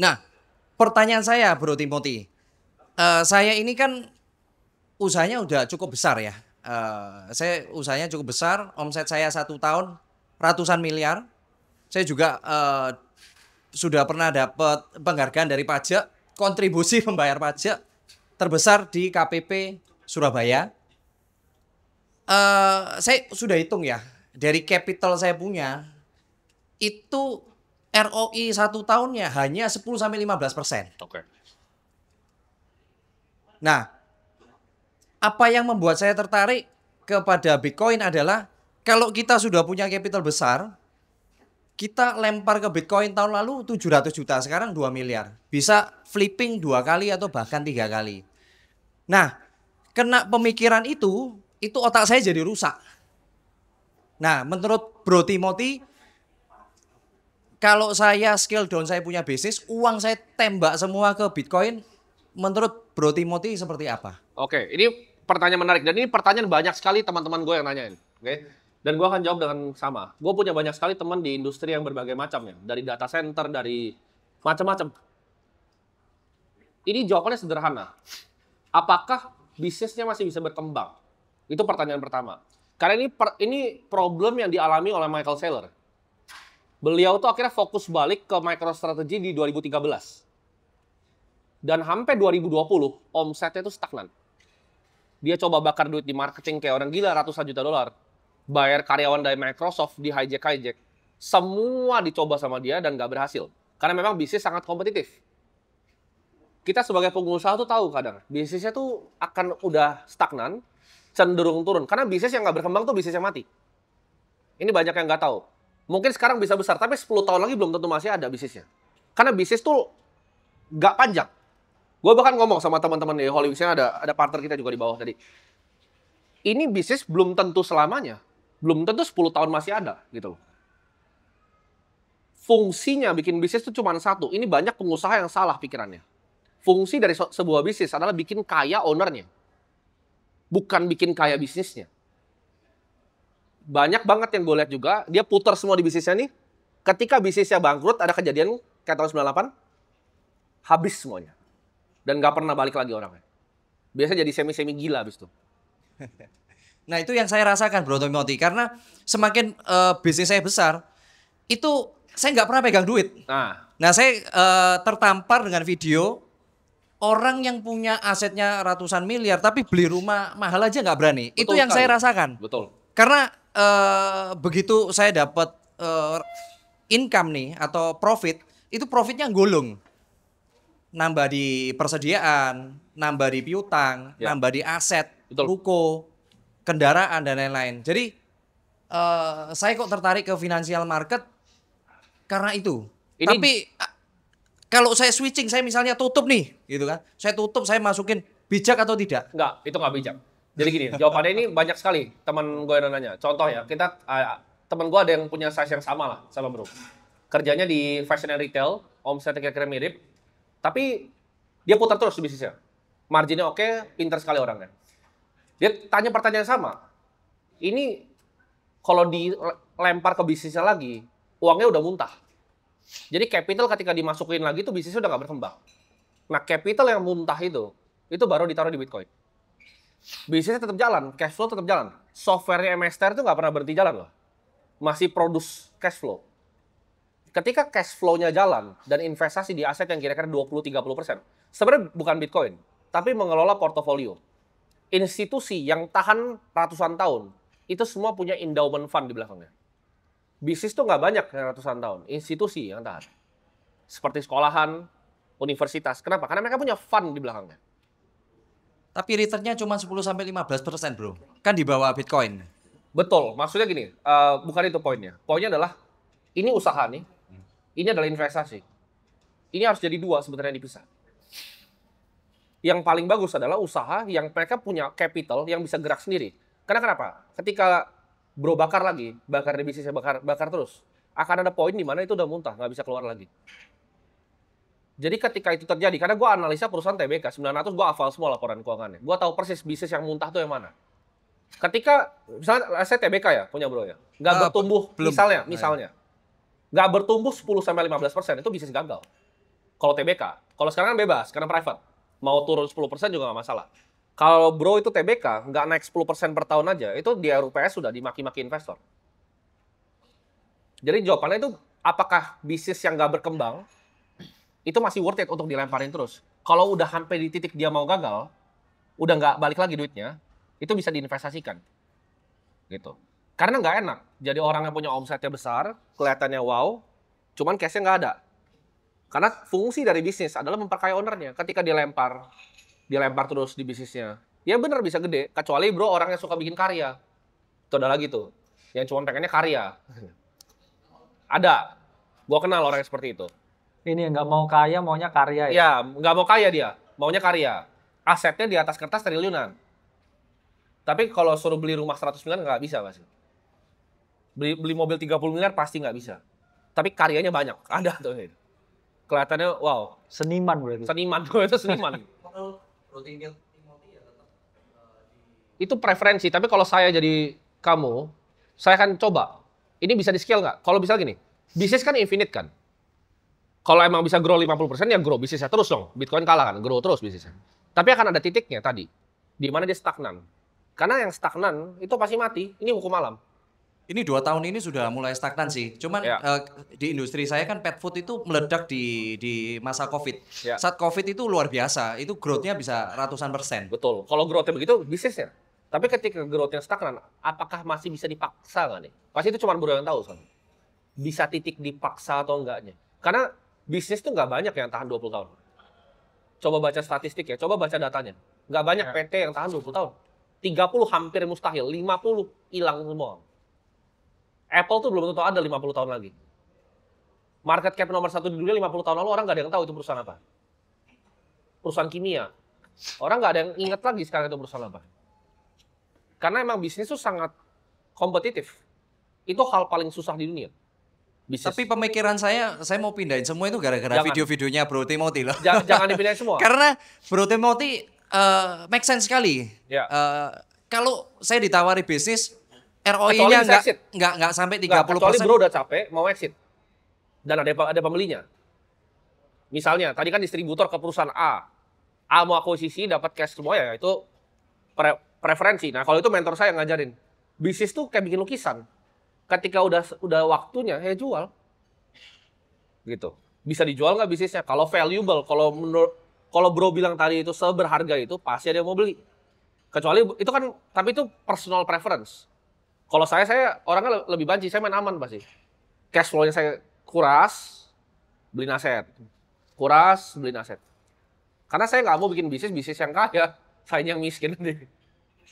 S8: Nah pertanyaan saya Bro Timothy, saya ini kan usahanya udah cukup besar ya. Saya usahanya cukup besar, omset saya 1 tahun ratusan miliar. Saya juga sudah pernah dapat penghargaan dari pajak, kontribusi membayar pajak terbesar di KPP Surabaya. Saya sudah hitung ya, dari capital saya punya, itu ROI 1 tahunnya hanya 10-15%.
S2: Oke.
S8: Nah, apa yang membuat saya tertarik kepada Bitcoin adalah kalau kita sudah punya capital besar, kita lempar ke Bitcoin tahun lalu 700 juta, sekarang 2 miliar. Bisa flipping 2 kali atau bahkan 3 kali. Nah, kena pemikiran itu otak saya jadi rusak. Nah, menurut Bro Timothy, kalau saya scale down saya punya bisnis, uang saya tembak semua ke Bitcoin, menurut Bro Timothy seperti apa?
S2: Oke, ini pertanyaan menarik. Dan ini pertanyaan banyak sekali teman-teman gue yang nanyain. Oke. Dan gue akan jawab dengan sama. Gue punya banyak sekali teman di industri yang berbagai macam ya. Dari data center, dari macam-macam. Ini jawabannya sederhana. Apakah bisnisnya masih bisa berkembang? Itu pertanyaan pertama. Karena ini problem yang dialami oleh Michael Saylor. Beliau tuh akhirnya fokus balik ke MicroStrategy di 2013. Dan sampai 2020, omsetnya itu stagnan. Dia coba bakar duit di marketing kayak orang gila, ratusan juta dolar. Bayar karyawan dari Microsoft, di hijack. Semua dicoba sama dia dan nggak berhasil. Karena memang bisnis sangat kompetitif. Kita sebagai pengusaha tuh tahu kadang, bisnisnya tuh akan udah stagnan, cenderung turun. Karena bisnis yang nggak berkembang tuh bisnis yang mati. Ini banyak yang nggak tahu. Mungkin sekarang bisa besar, tapi 10 tahun lagi belum tentu masih ada bisnisnya. Karena bisnis tuh nggak panjang. Gue bahkan ngomong sama teman-teman di Hollywood, ada partner kita juga di bawah tadi. Ini bisnis belum tentu selamanya. Belum tentu 10 tahun masih ada gitu loh. Fungsinya bikin bisnis itu cuma satu. Ini banyak pengusaha yang salah pikirannya. Fungsi dari sebuah bisnis adalah bikin kaya ownernya. Bukan bikin kaya bisnisnya. Banyak banget yang gue lihat juga, dia putar semua di bisnisnya nih. Ketika bisnisnya bangkrut, ada kejadian kayak tahun 98, habis semuanya. Dan nggak pernah balik lagi orangnya. Biasanya jadi semi-semi gila habis itu.
S8: Nah itu yang saya rasakan Bro Timothy, karena semakin bisnis saya besar, itu saya nggak pernah pegang duit. Nah saya tertampar dengan video orang yang punya asetnya ratusan miliar tapi beli rumah mahal aja nggak berani.
S2: Betul
S8: itu yang
S2: sekali.
S8: saya rasakan.
S2: Betul.
S8: Karena begitu saya dapat income nih atau profit, itu profitnya gulung. Nambah di persediaan, nambah di piutang,
S2: Ya.
S8: nambah di aset,
S2: Betul.
S8: ruko, kendaraan dan lain-lain. Jadi saya kok tertarik ke financial market karena itu.
S2: Ini-
S8: Tapi kalau saya switching, saya misalnya tutup nih, gitu kan? Saya tutup, saya masukin bijak atau tidak?
S2: Enggak, itu nggak bijak. Jadi gini, jawabannya ini banyak sekali teman gue yang nanya. Contoh ya, teman gue ada yang punya size yang sama lah sama Bro. Kerjanya di fashion and retail, omsetnya kira-kira mirip, tapi dia putar terus di bisnisnya. Marginnya oke, pintar sekali orangnya. Dia tanya pertanyaan yang sama. Ini kalau dilempar ke bisnisnya lagi, uangnya udah muntah. Jadi capital ketika dimasukin lagi tuh bisnisnya udah nggak berkembang. Nah capital yang muntah itu baru ditaruh di Bitcoin. Bisnisnya tetap jalan, cash flow tetap jalan. Softwarenya MSTR itu nggak pernah berhenti jalan loh. Masih produce cash flow. Ketika cash flow-nya jalan dan investasi di aset yang kira-kira 20-30%, sebenarnya bukan Bitcoin, tapi mengelola portofolio. Institusi yang tahan ratusan tahun, itu semua punya endowment fund di belakangnya. Bisnis tuh nggak banyak yang ratusan tahun, institusi yang tahan. Seperti sekolahan, universitas. Kenapa? Karena mereka punya fund di belakangnya.
S8: Tapi returnnya cuma 10-15%, bro. Kan di bawah Bitcoin.
S2: Betul, maksudnya gini, bukan itu poinnya. Poinnya adalah, ini usaha nih, ini adalah investasi. Ini harus jadi dua sebenarnya dipisah. Yang paling bagus adalah usaha yang mereka punya capital yang bisa gerak sendiri. Karena kenapa? Ketika bro bakar lagi, bakar di bisnisnya, bakar terus, akan ada poin di mana itu udah muntah, nggak bisa keluar lagi. Jadi ketika itu terjadi, karena gue analisa perusahaan TBK 900, gue hafal semua laporan keuangannya. Gue tahu persis bisnis yang muntah tuh yang mana. Ketika, misalnya saya TBK ya, punya bro ya, nggak bertumbuh,
S8: belum.
S2: misalnya, nggak bertumbuh 10-15%, itu bisnis gagal. Kalau TBK, kalau sekarang kan bebas, karena private. Mau turun 10% juga nggak masalah. Kalau bro itu TBK, nggak naik 10% per tahun aja, itu di RUPS sudah dimaki-maki investor. Jadi jawabannya itu, apakah bisnis yang nggak berkembang, itu masih worth it untuk dilemparin terus. Kalau udah sampai di titik dia mau gagal, udah nggak balik lagi duitnya, itu bisa diinvestasikan. Gitu. Karena nggak enak. Jadi orang yang punya omsetnya besar, kelihatannya wow, cuman cash-nya nggak ada. Karena fungsi dari bisnis adalah memperkaya ownernya. Ketika dilempar terus di bisnisnya, ya bener bisa gede. Kecuali bro orang yang suka bikin karya. Itu ada lagi tuh. Yang cuma pengennya karya. Ada. Gua kenal orang yang seperti itu.
S7: Ini yang nggak mau kaya, maunya karya ya.
S2: Ya, nggak mau kaya dia, maunya karya. Asetnya di atas kertas triliunan. Tapi kalau suruh beli rumah 100 miliar nggak bisa pasti. Beli mobil 30 miliar pasti nggak bisa. Tapi karyanya banyak, ada tuh. Kelihatannya wow.
S7: Seniman berarti.
S2: Seniman, itu seniman. Itu preferensi, tapi kalau saya jadi kamu, saya akan coba. Ini bisa di scale nggak? Kalau bisa gini, bisnis kan infinite kan? Kalau emang bisa grow 50% ya grow bisnisnya terus dong. Bitcoin kalah kan, grow terus bisnisnya. Tapi akan ada titiknya tadi, di mana dia stagnan. Karena yang stagnan itu pasti mati, ini hukum alam.
S8: Ini 2 tahun ini sudah mulai stagnan sih. Cuman
S2: Ya.
S8: di industri saya kan pet food itu meledak di masa COVID.
S2: Ya.
S8: Saat COVID itu luar biasa, itu growth-nya bisa ratusan persen.
S2: Betul, kalau growth-nya begitu bisnisnya. Tapi ketika growth-nya stagnan, apakah masih bisa dipaksa nggak nih? Pasti itu cuma bro yang tahu kan. Bisa titik dipaksa atau enggaknya. Karena bisnis tuh nggak banyak yang tahan 20 tahun. Coba baca statistik ya, coba baca datanya. Nggak banyak PT yang tahan 20 tahun. 30 hampir mustahil, 50 hilang semua. Apple tuh belum tentu ada 50 tahun lagi. Market cap nomor 1 di dunia 50 tahun lalu orang nggak ada yang tahu itu perusahaan apa. Perusahaan kimia. Orang nggak ada yang ingat lagi sekarang itu perusahaan apa. Karena emang bisnis tuh sangat kompetitif. Itu hal paling susah di dunia. Bisnis.
S8: Tapi pemikiran saya mau pindahin semua itu gara-gara
S2: Jangan.
S8: video-videonya Bro Timothy loh.
S2: Jangan dipindahin semua.
S8: Karena Bro Timothy make sense sekali.
S2: Ya.
S8: Kalau saya ditawari bisnis,
S2: Kecuali
S8: ROI-nya
S2: bisa exit.
S8: nggak sampai
S2: Nggak,
S8: 30%.
S2: kecuali bro udah capek, mau exit. Dan ada pembelinya. Misalnya, tadi kan distributor ke perusahaan A. A mau akuisisi, dapat cash semua ya, itu preferensi. Nah, kalau itu mentor saya yang ngajarin. Bisnis tuh kayak bikin lukisan. Ketika udah waktunya, ya jual. Gitu. Bisa dijual nggak bisnisnya? Kalau valuable, kalau bro bilang tadi itu seberharga itu, pasti ada yang mau beli. Kecuali, itu kan, tapi itu personal preference. Kalau saya orangnya lebih banci, saya main aman pasti. Cash flow-nya saya kuras, beli aset. Kuras, beli aset. Karena saya nggak mau bikin bisnis yang kaya, saya yang miskin nanti.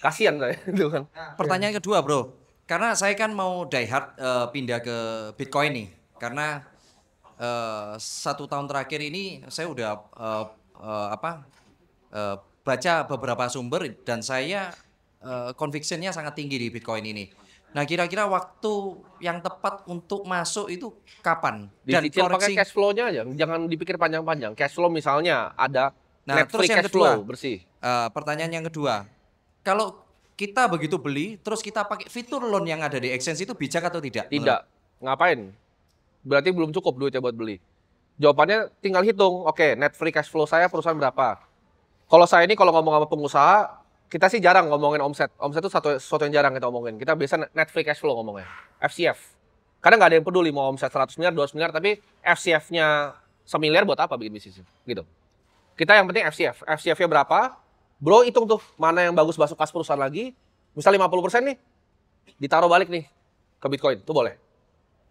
S2: Kasian saya, itu kan.
S8: Pertanyaan kedua Bro, karena saya kan mau die hard pindah ke Bitcoin nih. Karena 1 tahun terakhir ini saya udah baca beberapa sumber dan saya conviction-nya sangat tinggi di Bitcoin ini. Nah, kira-kira waktu yang tepat untuk masuk itu kapan? Dan
S2: Dicicil pakai cash flow-nya aja, jangan dipikir panjang-panjang. Cash flow misalnya ada net
S8: terus
S2: free
S8: yang
S2: cash
S8: kedua,
S2: flow bersih.
S8: Pertanyaan yang kedua, kalau kita begitu beli, terus kita pakai fitur loan yang ada di exchange itu bijak atau tidak?
S2: Tidak. Ngapain? Berarti belum cukup duitnya buat beli. Jawabannya tinggal hitung. Oke, net free cash flow saya perusahaan berapa? Kalau saya ini kalau ngomong sama pengusaha, kita sih jarang ngomongin omset. Omset itu sesuatu yang jarang kita omongin. Kita biasa net free cash flow ngomongnya. FCF. Kadang nggak ada yang peduli mau omset 100 miliar, 200 miliar, tapi FCF-nya semiliar buat apa bikin bisnis? Gitu. Kita yang penting FCF. FCF-nya berapa? Bro hitung tuh mana yang bagus masuk kas perusahaan lagi. Misal 50% nih. ditaruh balik nih ke Bitcoin, itu boleh.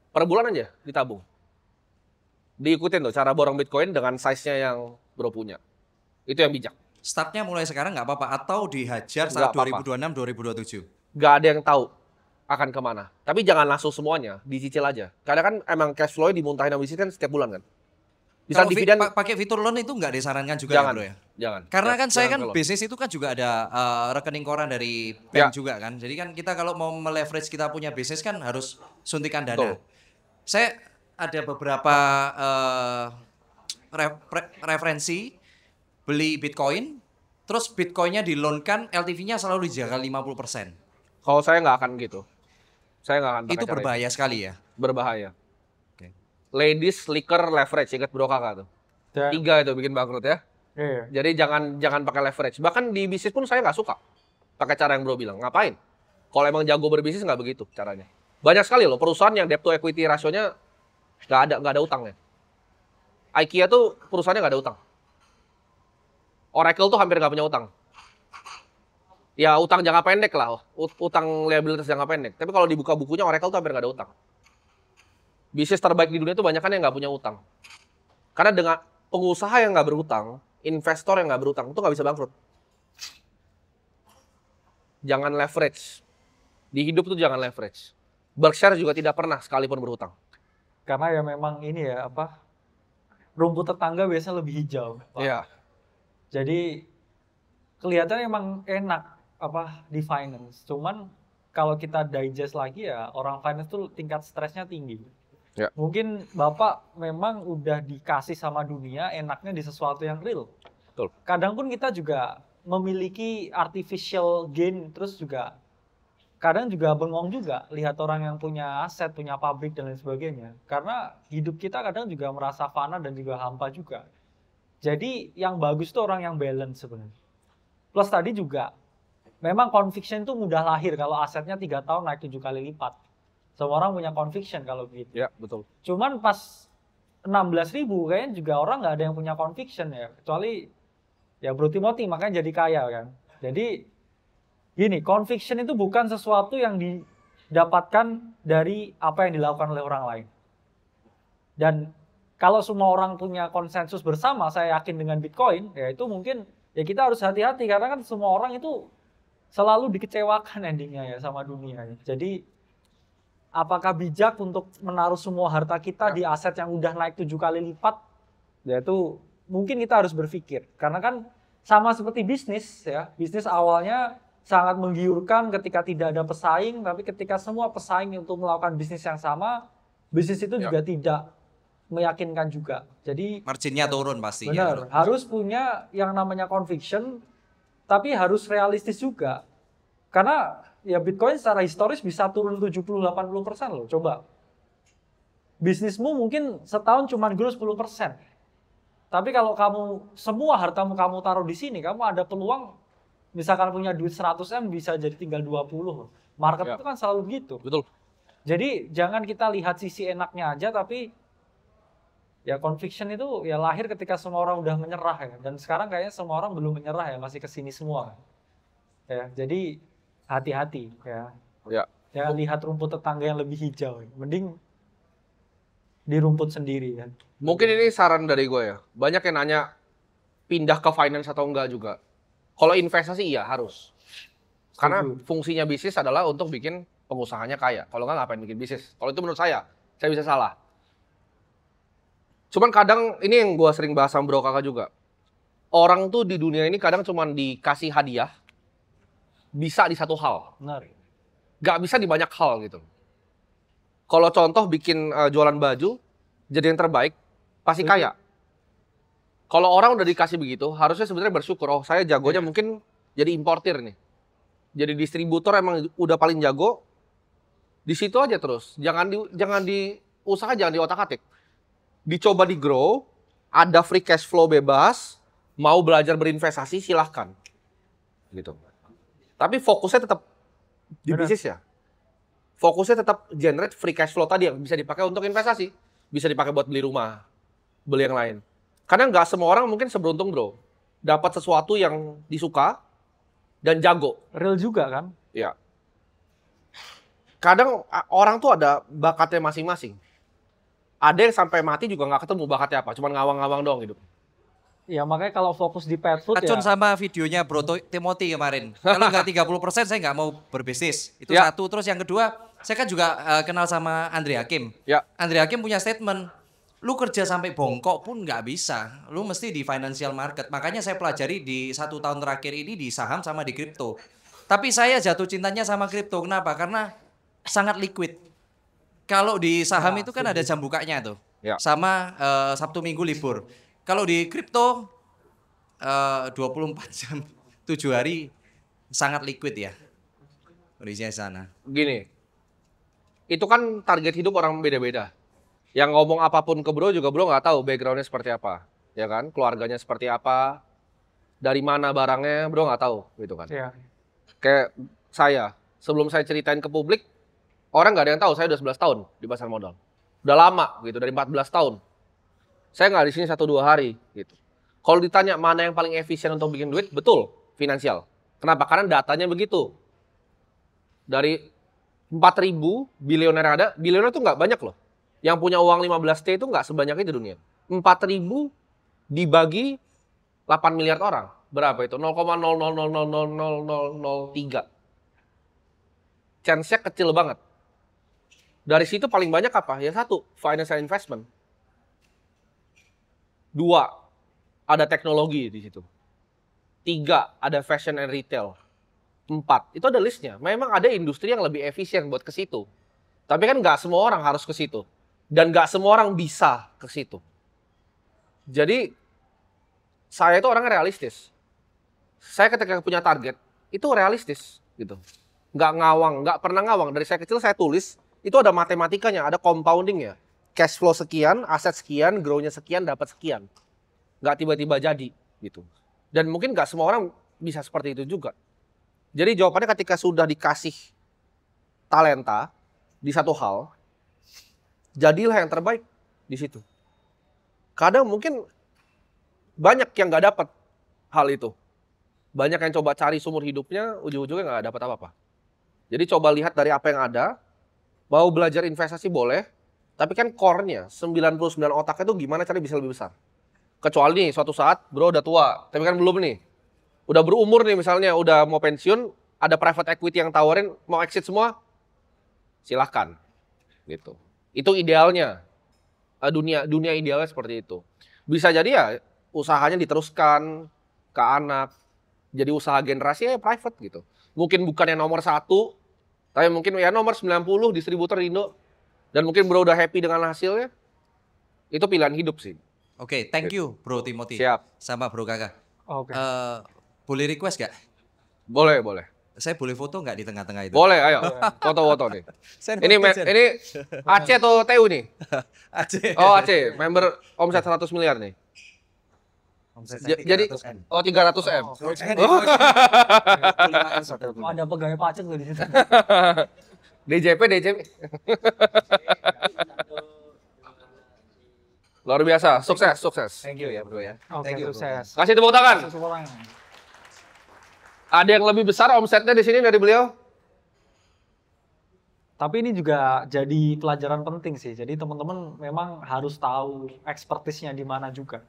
S2: Per bulan aja ditabung. Diikutin tuh cara borong Bitcoin dengan size-nya yang bro punya. Itu yang bijak.
S8: Startnya mulai sekarang nggak apa-apa atau dihajar
S2: Nggak
S8: saat
S2: apa-apa.
S8: 2026 2027.
S2: Gak ada yang tahu akan kemana. Tapi jangan langsung semuanya, dicicil aja. Karena kan emang cash flow dimuntahin sama bisnis kan setiap bulan kan. Bisa
S8: Kalau
S2: dividen,
S8: pakai fitur loan itu nggak disarankan juga
S2: jangan,
S8: ya bro ya?
S2: jangan.
S8: Karena
S2: Ya,
S8: kan saya
S2: jangan
S8: kan
S2: kalau-
S8: bisnis itu kan juga ada rekening koran dari bank
S2: Ya.
S8: juga kan. Jadi kan kita kalau mau meleverage kita punya bisnis kan harus suntikan dana.
S2: Betul.
S8: Saya ada beberapa referensi beli Bitcoin, terus Bitcoinnya di-loan-kan, LTV-nya selalu dijaga 50%.
S2: Kalau saya nggak akan gitu. Saya nggak akan pakai
S8: Itu
S2: cara
S8: berbahaya sekali ya.
S2: berbahaya.
S8: Oke.
S2: Ladies liquor leverage, ingat bro kakak tuh.
S7: Dan,
S2: 3 itu bikin bangkrut ya.
S7: iya.
S2: Jadi jangan pakai leverage. Bahkan di bisnis pun saya nggak suka pakai cara yang bro bilang. Ngapain? Kalau emang jago berbisnis nggak begitu caranya. Banyak sekali loh perusahaan yang debt to equity rasionya nggak ada utangnya. IKEA tuh perusahaannya nggak ada utang. Oracle tuh hampir nggak punya utang. Ya utang jangka pendek lah, utang liabilitas jangka pendek. Tapi kalau dibuka bukunya Oracle tuh hampir nggak ada utang. Bisnis terbaik di dunia tuh banyak kan yang nggak punya utang. Karena dengan pengusaha yang nggak berutang, investor yang nggak berutang itu nggak bisa bangkrut. Jangan leverage. Di hidup tuh jangan leverage. Berkshire juga tidak pernah sekalipun berhutang.
S7: Karena ya memang ini ya rumput tetangga biasanya lebih hijau, Pak.
S2: Iya.
S7: Jadi kelihatan emang enak di finance. Cuman kalau kita digest lagi ya orang finance tuh tingkat stresnya tinggi.
S2: Ya.
S7: Mungkin Bapak memang udah dikasih sama dunia enaknya di sesuatu yang real.
S2: Betul.
S7: Kadang pun kita juga memiliki artificial gain, terus juga kadang juga bengong juga lihat orang yang punya aset, punya pabrik dan lain sebagainya. Karena hidup kita kadang juga merasa fana dan juga hampa juga. Jadi yang bagus tuh orang yang balance sebenarnya. Plus tadi juga memang conviction itu mudah lahir kalau asetnya 3 tahun naik 7 kali lipat. Semua orang punya conviction kalau begitu.
S2: Ya, betul.
S7: Cuman pas 16.000 kayaknya juga orang nggak ada yang punya conviction ya. Kecuali ya Bro Timothy makanya jadi kaya kan. Jadi gini, conviction itu bukan sesuatu yang didapatkan dari apa yang dilakukan oleh orang lain. Dan kalau semua orang punya konsensus bersama, saya yakin dengan Bitcoin, ya itu mungkin ya kita harus hati-hati karena kan semua orang itu selalu dikecewakan endingnya ya sama dunia. Jadi apakah bijak untuk menaruh semua harta kita di aset yang udah naik 7 kali lipat? Ya itu mungkin kita harus berpikir. Karena kan sama seperti bisnis ya. Bisnis awalnya sangat menggiurkan ketika tidak ada pesaing, tapi ketika semua pesaing untuk melakukan bisnis yang sama, bisnis itu juga tidak meyakinkan juga. Jadi
S8: Marginnya turun pastinya.
S7: benar,
S8: bro.
S7: harus punya yang namanya conviction, tapi harus realistis juga. Karena ya Bitcoin secara historis bisa turun 70-80% loh. Coba. Bisnismu mungkin setahun cuma grow 10%. Tapi kalau kamu semua hartamu kamu taruh di sini, kamu ada peluang misalkan punya duit 100M bisa jadi tinggal 20. Market
S2: Ya.
S7: itu kan selalu begitu.
S2: Betul.
S7: Jadi jangan kita lihat sisi enaknya aja, tapi ya conviction itu ya lahir ketika semua orang udah menyerah ya. Dan sekarang kayaknya semua orang belum menyerah ya, masih kesini semua. Ya, jadi hati-hati ya.
S2: Ya.
S7: Jangan lihat rumput tetangga yang lebih hijau. Mending di rumput sendiri kan.
S2: Mungkin ini saran dari gue ya. Banyak yang nanya pindah ke finance atau enggak juga. Kalau investasi iya harus. Karena
S7: Setuju.
S2: fungsinya bisnis adalah untuk bikin pengusahanya kaya. Kalau enggak ngapain bikin bisnis. Kalau itu menurut saya bisa salah. Cuman kadang ini yang gue sering bahas sama bro kakak juga. Orang tuh di dunia ini kadang cuman dikasih hadiah. Bisa di satu hal.
S7: Benar.
S2: Gak bisa di banyak hal gitu. Kalau contoh bikin jualan baju, jadi yang terbaik, pasti kaya. Kalau orang udah dikasih begitu, harusnya sebenarnya bersyukur. Oh, saya jagonya mungkin jadi importir nih. Jadi distributor emang udah paling jago. Di situ aja terus. Jangan di usaha, jangan di otak-atik. Dicoba di grow, ada free cash flow bebas, mau belajar berinvestasi silahkan. Gitu. Tapi fokusnya tetap di
S7: Benar.
S2: bisnis ya. Fokusnya tetap generate free cash flow tadi yang bisa dipakai untuk investasi. Bisa dipakai buat beli rumah, beli yang lain. Karena nggak semua orang mungkin seberuntung bro. Dapat sesuatu yang disuka dan jago.
S7: Real juga kan?
S2: Ya. kadang orang tuh ada bakatnya masing-masing. Ada yang sampai mati juga nggak ketemu bakatnya apa, cuman ngawang-ngawang doang hidup.
S7: Ya makanya kalau fokus di pet food
S8: Racun
S7: ya.
S8: sama videonya Bro Timothy kemarin. Kalau nggak 30% saya nggak mau berbisnis. Itu
S2: Ya.
S8: satu. Terus yang kedua, saya kan juga kenal sama Andre Hakim.
S2: Ya.
S8: Andre Hakim punya statement, lu kerja sampai bongkok pun nggak bisa. Lu mesti di financial market. Makanya saya pelajari di 1 tahun terakhir ini di saham sama di kripto. Tapi saya jatuh cintanya sama kripto. Kenapa? Karena sangat liquid. Kalau di saham itu kan ada jam bukanya tuh.
S2: Ya.
S8: Sama Sabtu Minggu libur. Kalau di kripto 24 jam 7 hari sangat liquid ya. Kondisinya di sana.
S2: Gini, itu kan target hidup orang beda-beda. Yang ngomong apapun ke bro juga bro nggak tahu backgroundnya seperti apa, ya kan? Keluarganya seperti apa, dari mana barangnya bro nggak tahu, gitu kan?
S7: Iya.
S2: Kayak saya, sebelum saya ceritain ke publik, orang nggak ada yang tahu saya udah 11 tahun di pasar modal. Udah lama gitu, dari 14 tahun. Saya nggak di sini 1-2 hari gitu. Kalau ditanya mana yang paling efisien untuk bikin duit, betul, finansial. Kenapa? Karena datanya begitu. Dari 4.000 bilioner yang ada, bilioner itu nggak banyak loh. Yang punya uang 15T itu nggak sebanyak itu di dunia. 4.000 dibagi 8 miliar orang. Berapa itu? 0,000000003. Chance-nya kecil banget. Dari situ paling banyak apa? Ya satu, financial investment. 2, ada teknologi di situ. 3, ada fashion and retail. 4, itu ada listnya. Memang ada industri yang lebih efisien buat ke situ. Tapi kan nggak semua orang harus ke situ. Dan nggak semua orang bisa ke situ. Jadi, saya itu orangnya realistis. Saya ketika punya target, itu realistis. Gitu. Nggak ngawang, nggak pernah ngawang. Dari saya kecil saya tulis, itu ada matematikanya, ada compoundingnya. Cash flow sekian, aset sekian, grow-nya sekian, dapat sekian. Nggak tiba-tiba jadi gitu. Dan mungkin nggak semua orang bisa seperti itu juga. Jadi jawabannya ketika sudah dikasih talenta di satu hal, jadilah yang terbaik di situ. Kadang mungkin banyak yang nggak dapat hal itu. Banyak yang coba cari sumur hidupnya, ujung-ujungnya nggak dapat apa-apa. Jadi coba lihat dari apa yang ada, mau belajar investasi boleh, tapi kan core-nya, 99 otaknya itu gimana cara bisa lebih besar. Kecuali nih, suatu saat bro udah tua, tapi kan belum nih. Udah berumur nih misalnya, udah mau pensiun, ada private equity yang tawarin, mau exit semua, silahkan. Gitu. Itu idealnya. Dunia idealnya seperti itu. Bisa jadi ya, usahanya diteruskan ke anak, jadi usaha generasi ya private gitu. Mungkin bukan yang nomor 1, tapi mungkin ya nomor 90 distributor di Indo. Dan mungkin bro udah happy dengan hasilnya, itu pilihan hidup sih.
S8: Oke, thank you Bro Timothy.
S2: Siap.
S8: Sama Bro Kakak.
S7: Oke.
S8: Boleh request gak?
S2: Boleh, boleh.
S8: Saya boleh foto nggak di tengah-tengah itu?
S2: Boleh, ayo. Foto-foto nih. Ini Aceh atau TU nih?
S8: Aceh.
S2: Oh Aceh, member omset 100 miliar nih. Jadi, 300M.
S7: Oh, ada pegawai pajak tuh di situ.
S2: DJP. Luar biasa, sukses.
S8: Thank you ya Bro ya.
S7: Oke, sukses.
S2: Kasih tepuk tangan.
S7: Sukses orang.
S2: Ada yang lebih besar omsetnya di sini dari beliau?
S7: Tapi ini juga jadi pelajaran penting sih. Jadi teman-teman memang harus tahu expertise-nya di mana juga.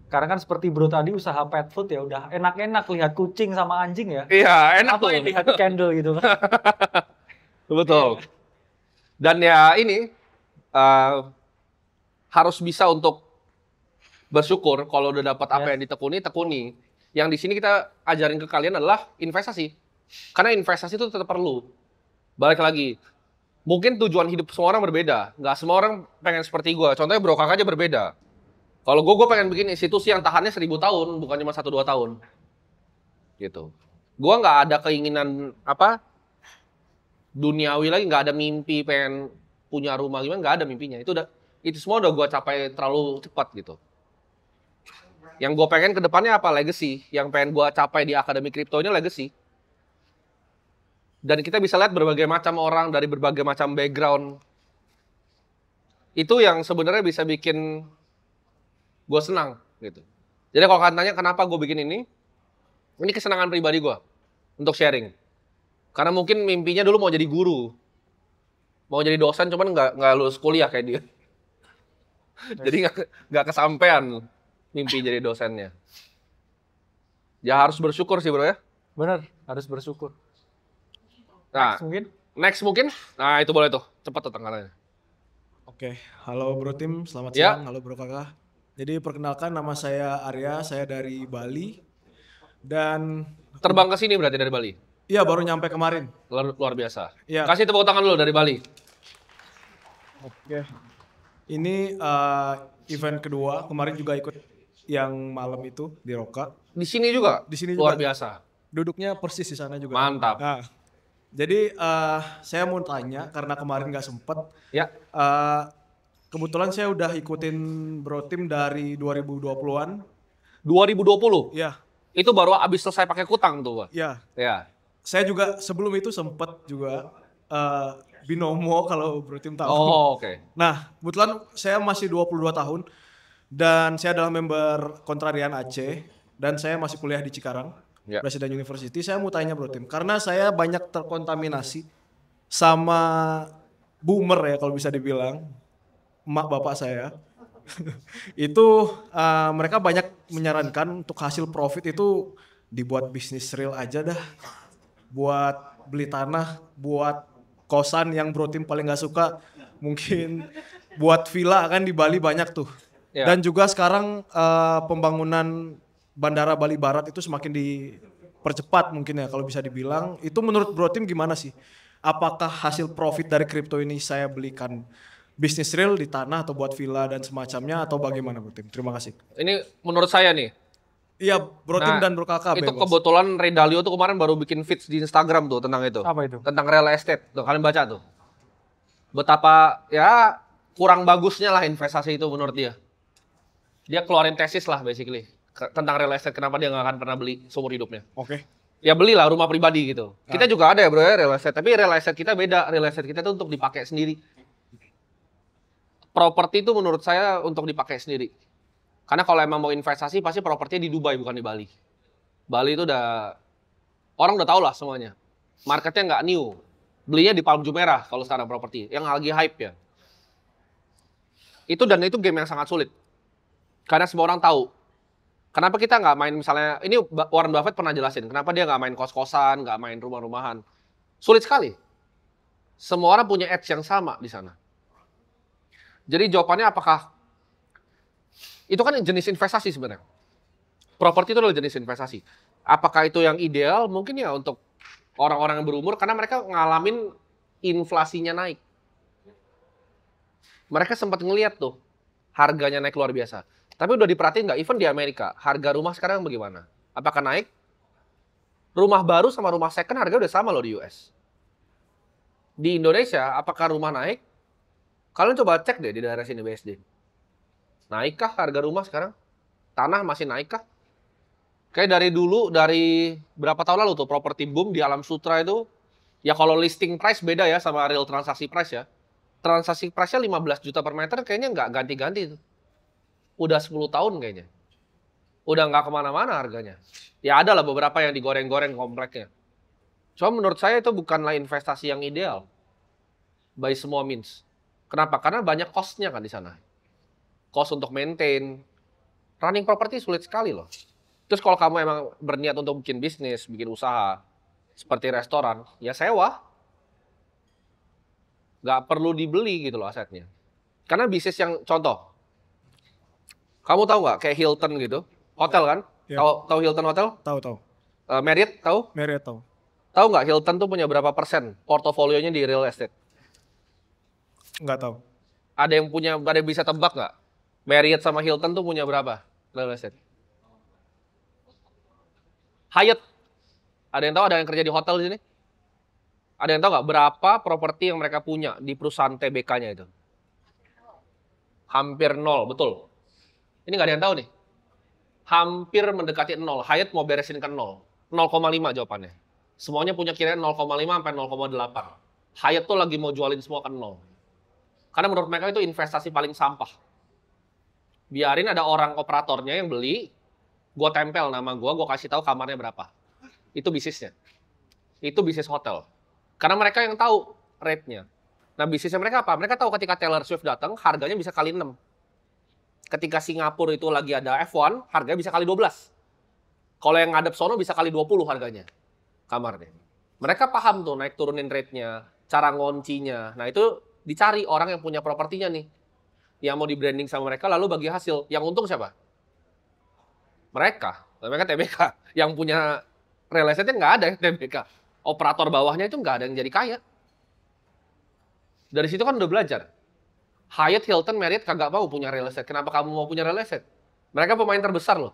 S7: Karena kan seperti bro tadi usaha pet food ya udah enak-enak lihat kucing sama anjing ya.
S2: Iya, enak
S7: Apa
S2: tuh.
S7: yang lihat candle gitu kan.
S2: Betul. Dan ya ini harus bisa untuk bersyukur kalau udah dapat apa yang ditekuni, tekuni. Yang di sini kita ajarin ke kalian adalah investasi. Karena investasi itu tetap perlu. Balik lagi, mungkin tujuan hidup semua orang berbeda. Nggak semua orang pengen seperti gue. Contohnya bro kakak aja berbeda. Kalau gue pengen bikin institusi yang tahannya 1000 tahun, bukan cuma 1-2 tahun. Gitu. Gue nggak ada keinginan duniawi lagi, nggak ada mimpi pengen punya rumah gimana, nggak ada mimpinya. Itu semua udah gue capai terlalu cepat gitu. Yang gue pengen ke depannya apa? Legacy. Yang pengen gue capai di Akademi Kripto ini legacy. Dan kita bisa lihat berbagai macam orang dari berbagai macam background. Itu yang sebenarnya bisa bikin gue senang gitu. Jadi kalau kalian tanya kenapa gue bikin ini kesenangan pribadi gue untuk sharing. Karena mungkin mimpinya dulu mau jadi guru. Mau jadi dosen cuman nggak lulus kuliah kayak dia. Jadi nggak kesampean mimpi jadi dosennya. Ya harus bersyukur sih bro ya.
S7: Bener, harus bersyukur.
S2: Nah, next mungkin. Nah itu boleh tuh, cepat tuh tanggalannya.
S9: Oke, halo Bro Tim, selamat
S2: Ya.
S9: siang, halo Bro Kakak. Jadi perkenalkan nama saya Arya, saya dari Bali. Dan
S2: Terbang ke sini berarti dari Bali.
S9: iya baru nyampe kemarin.
S2: Luar biasa.
S9: Iya.
S2: Kasih tepuk tangan dulu dari Bali.
S9: Oke. Ini event kedua, kemarin juga ikut yang malam itu di Roka.
S2: Di sini juga.
S9: Di sini
S2: Luar
S9: juga.
S2: biasa.
S9: Duduknya persis di sana juga.
S2: Mantap.
S9: Nah, jadi saya mau tanya karena kemarin nggak sempet.
S2: Ya.
S9: Kebetulan saya udah ikutin Bro Tim dari 2020-an.
S2: 2020.
S9: Ya,
S2: Itu baru abis selesai pakai kutang tuh, Pak.
S9: ya.
S2: Ya.
S9: Saya juga sebelum itu sempet juga binomo kalau Bro Tim tahu.
S2: Oh, oke.
S9: Nah, kebetulan saya masih 22 tahun dan saya adalah member Kontrarian Aceh dan saya masih kuliah di Cikarang,
S2: Ya.
S9: Presiden University. Saya mau tanya Bro Tim, karena saya banyak terkontaminasi sama boomer ya kalau bisa dibilang, emak bapak saya. Itu mereka banyak menyarankan untuk hasil profit itu dibuat bisnis real aja dah. Buat beli tanah, buat kosan yang Bro Tim paling gak suka, mungkin buat villa kan di Bali banyak tuh.
S2: Ya.
S9: Dan juga sekarang pembangunan Bandara Bali Barat itu semakin dipercepat mungkin ya kalau bisa dibilang. Itu menurut Bro Tim gimana sih? Apakah hasil profit dari kripto ini saya belikan bisnis real di tanah atau buat villa dan semacamnya atau bagaimana Bro Tim? Terima kasih.
S2: Ini menurut saya nih.
S9: Iya Bro Tim
S2: Nah,
S9: dan Bro Kakak
S2: Itu
S9: bebas.
S2: kebetulan Ray Dalio tuh kemarin baru bikin feeds di Instagram tuh tentang itu.
S7: Apa itu?
S2: Tentang real estate. Tuh kalian baca tuh. Betapa ya kurang bagusnya lah investasi itu menurut dia. Dia keluarin tesis lah basically tentang real estate, kenapa dia nggak akan pernah beli seumur hidupnya.
S9: Oke.
S2: Ya belilah rumah pribadi gitu. Kita juga ada ya bro ya real estate, tapi real estate kita beda. Real estate kita tuh untuk dipakai sendiri. Properti itu menurut saya untuk dipakai sendiri. Karena kalau emang mau investasi pasti propertinya di Dubai bukan di Bali. Bali itu udah orang udah tahu lah semuanya. Marketnya nggak new. Belinya di Palm Jumeirah kalau sekarang properti yang lagi hype ya. Itu game yang sangat sulit. Karena semua orang tahu. Kenapa kita nggak main misalnya, ini Warren Buffett pernah jelasin, kenapa dia nggak main kos-kosan, nggak main rumah-rumahan. Sulit sekali. Semua orang punya edge yang sama di sana. Jadi jawabannya apakah, itu kan jenis investasi sebenarnya. Properti itu adalah jenis investasi. Apakah itu yang ideal? Mungkin ya untuk orang-orang yang berumur, karena mereka ngalamin inflasinya naik. Mereka sempat ngeliat tuh, harganya naik luar biasa. Tapi udah diperhatiin nggak? Even di Amerika, harga rumah sekarang bagaimana? Apakah naik? Rumah baru sama rumah second harga udah sama loh di US. Di Indonesia, apakah rumah naik? Kalian coba cek deh di daerah sini BSD. Naikkah harga rumah sekarang? Tanah masih naikkah? Kayak dari dulu, dari berapa tahun lalu tuh properti boom di Alam Sutra itu, ya kalau listing price beda ya sama real transaksi price ya. Transaksi price-nya 15 juta per meter kayaknya nggak ganti-ganti tuh. Udah 10 tahun kayaknya. Udah nggak kemana-mana harganya. Ya ada lah beberapa yang digoreng-goreng kompleknya. Cuma menurut saya itu bukanlah investasi yang ideal. By semua means. Kenapa? Karena banyak cost-nya kan di sana. Cost untuk maintain. Running property sulit sekali loh. Terus kalau kamu emang berniat untuk bikin bisnis, bikin usaha, seperti restoran, ya sewa. Nggak perlu dibeli gitu loh asetnya. Karena bisnis yang, contoh, kamu tahu nggak kayak Hilton gitu, hotel kan?
S9: Ya.
S2: Tahu Hilton Hotel?
S9: Tahu.
S2: Marriott tahu?
S9: Marriott tahu.
S2: Tahu nggak Hilton tuh punya berapa persen portofolionya di real estate?
S9: Nggak tahu.
S2: Ada yang bisa tebak nggak? Marriott sama Hilton tuh punya berapa real estate? Hyatt. Ada yang tahu? Ada yang kerja di hotel di sini? Ada yang tahu nggak berapa properti yang mereka punya di perusahaan TBK-nya itu? Hampir nol, betul. Ini nggak ada yang tahu nih. Hampir mendekati nol. Hyatt mau beresin ke nol. 0,5 jawabannya. Semuanya punya kiraan 0,5 sampai 0,8. Hyatt tuh lagi mau jualin semua ke nol. Karena menurut mereka itu investasi paling sampah. Biarin ada orang operatornya yang beli, gue tempel nama gue kasih tahu kamarnya berapa. Itu bisnisnya. Itu bisnis hotel. Karena mereka yang tahu rate-nya. Nah bisnisnya mereka apa? Mereka tahu ketika Taylor Swift datang, harganya bisa kali 6. Ketika Singapura itu lagi ada F1, harganya bisa kali 12. Kalau yang ngadep sono bisa kali 20 harganya kamarnya. Mereka paham tuh naik turunin rate-nya, cara ngoncinya. Nah itu dicari orang yang punya propertinya nih. Yang mau di-branding sama mereka lalu bagi hasil. Yang untung siapa? Mereka TBK. Yang punya real estate-nya nggak ada yang TBK. Operator bawahnya itu nggak ada yang jadi kaya. Dari situ kan udah belajar. Hyatt, Hilton, Marriott kagak mau punya real estate. Kenapa kamu mau punya real estate? Mereka pemain terbesar loh.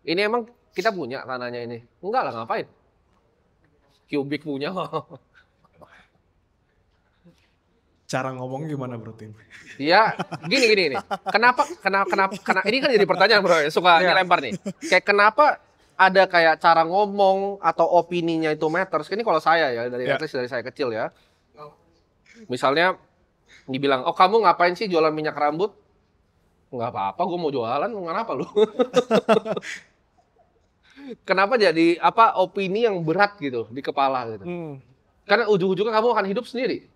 S2: Ini emang kita punya tanahnya ini? Enggak lah, ngapain? Cubic punya.
S9: Cara ngomong gimana bro Tim?
S2: Ya, gini. Kenapa, ini kan jadi pertanyaan bro, suka ngelempar nih. Kayak kenapa ada kayak cara ngomong atau opininya itu matters. Ini kalau saya ya, at least dari saya kecil ya. Misalnya dibilang, oh kamu ngapain sih jualan minyak rambut? Nggak apa-apa, gue mau jualan, kenapa lu? Kenapa jadi opini yang berat gitu di kepala gitu? Karena ujung-ujungnya kamu akan hidup sendiri.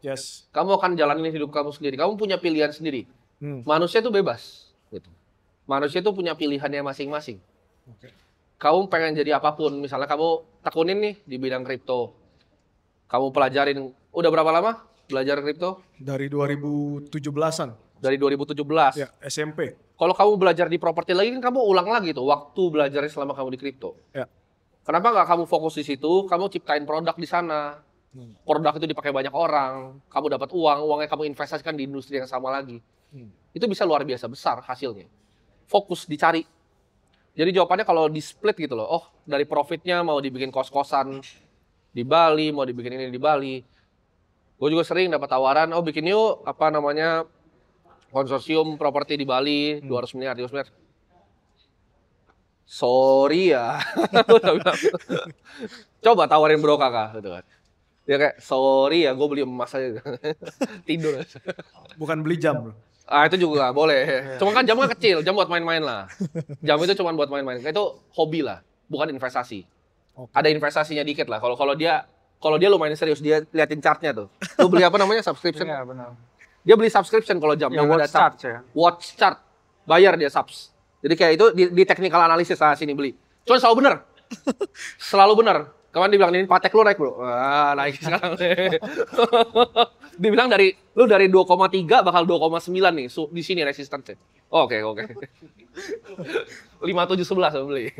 S9: Yes.
S2: Kamu akan jalanin hidup kamu sendiri. Kamu punya pilihan sendiri. Manusia itu bebas. Gitu. Manusia itu punya pilihannya masing-masing.
S9: Okay.
S2: Kamu pengen jadi apapun. Misalnya kamu tekunin nih di bidang kripto. Kamu pelajarin. Udah berapa lama belajar kripto?
S9: Dari 2017-an.
S2: Dari 2017.
S9: Ya, SMP.
S2: Kalau kamu belajar di properti lagi kan kamu ulang lagi tuh waktu belajarnya selama kamu di kripto.
S9: Ya.
S2: Kenapa nggak kamu fokus di situ? Kamu ciptain produk di sana. Produk itu dipakai banyak orang. Kamu dapat uangnya kamu investasikan di industri yang sama lagi. Itu bisa luar biasa besar hasilnya. Fokus dicari. Jadi jawabannya kalau di split gitu loh. Oh, dari profitnya mau dibikin kos-kosan di Bali, mau dibikin ini di Bali. Gue juga sering dapat tawaran, oh bikin yuk konsorsium properti di Bali, 200 miliar, 300 miliar. Sorry ya. Coba tawarin bro kakak gitu kan. Dia kayak, sorry ya, gue beli emas aja. Tidur.
S9: Bukan beli jam bro.
S2: Ah itu juga boleh. Cuma kan jamnya kecil, jam buat main-main lah. Jam itu cuma buat main-main. Itu hobi lah, bukan investasi. Okay. Ada investasinya dikit lah. Kalau dia lumayan serius, dia liatin chartnya tuh. Lu beli apa namanya subscription?
S7: Iya benar.
S2: Dia beli subscription kalau jam.
S7: Ya, watch chart ya.
S2: Watch chart, bayar dia subs. Jadi kayak itu di technical analysis lah sini beli. Cuma selalu benar, selalu benar. Kemarin dibilang ini Patek lu naik bro, naik sekarang. Dibilang dari 2,3 bakal 2,9 nih di sini resistance. Oke. 5711 beli.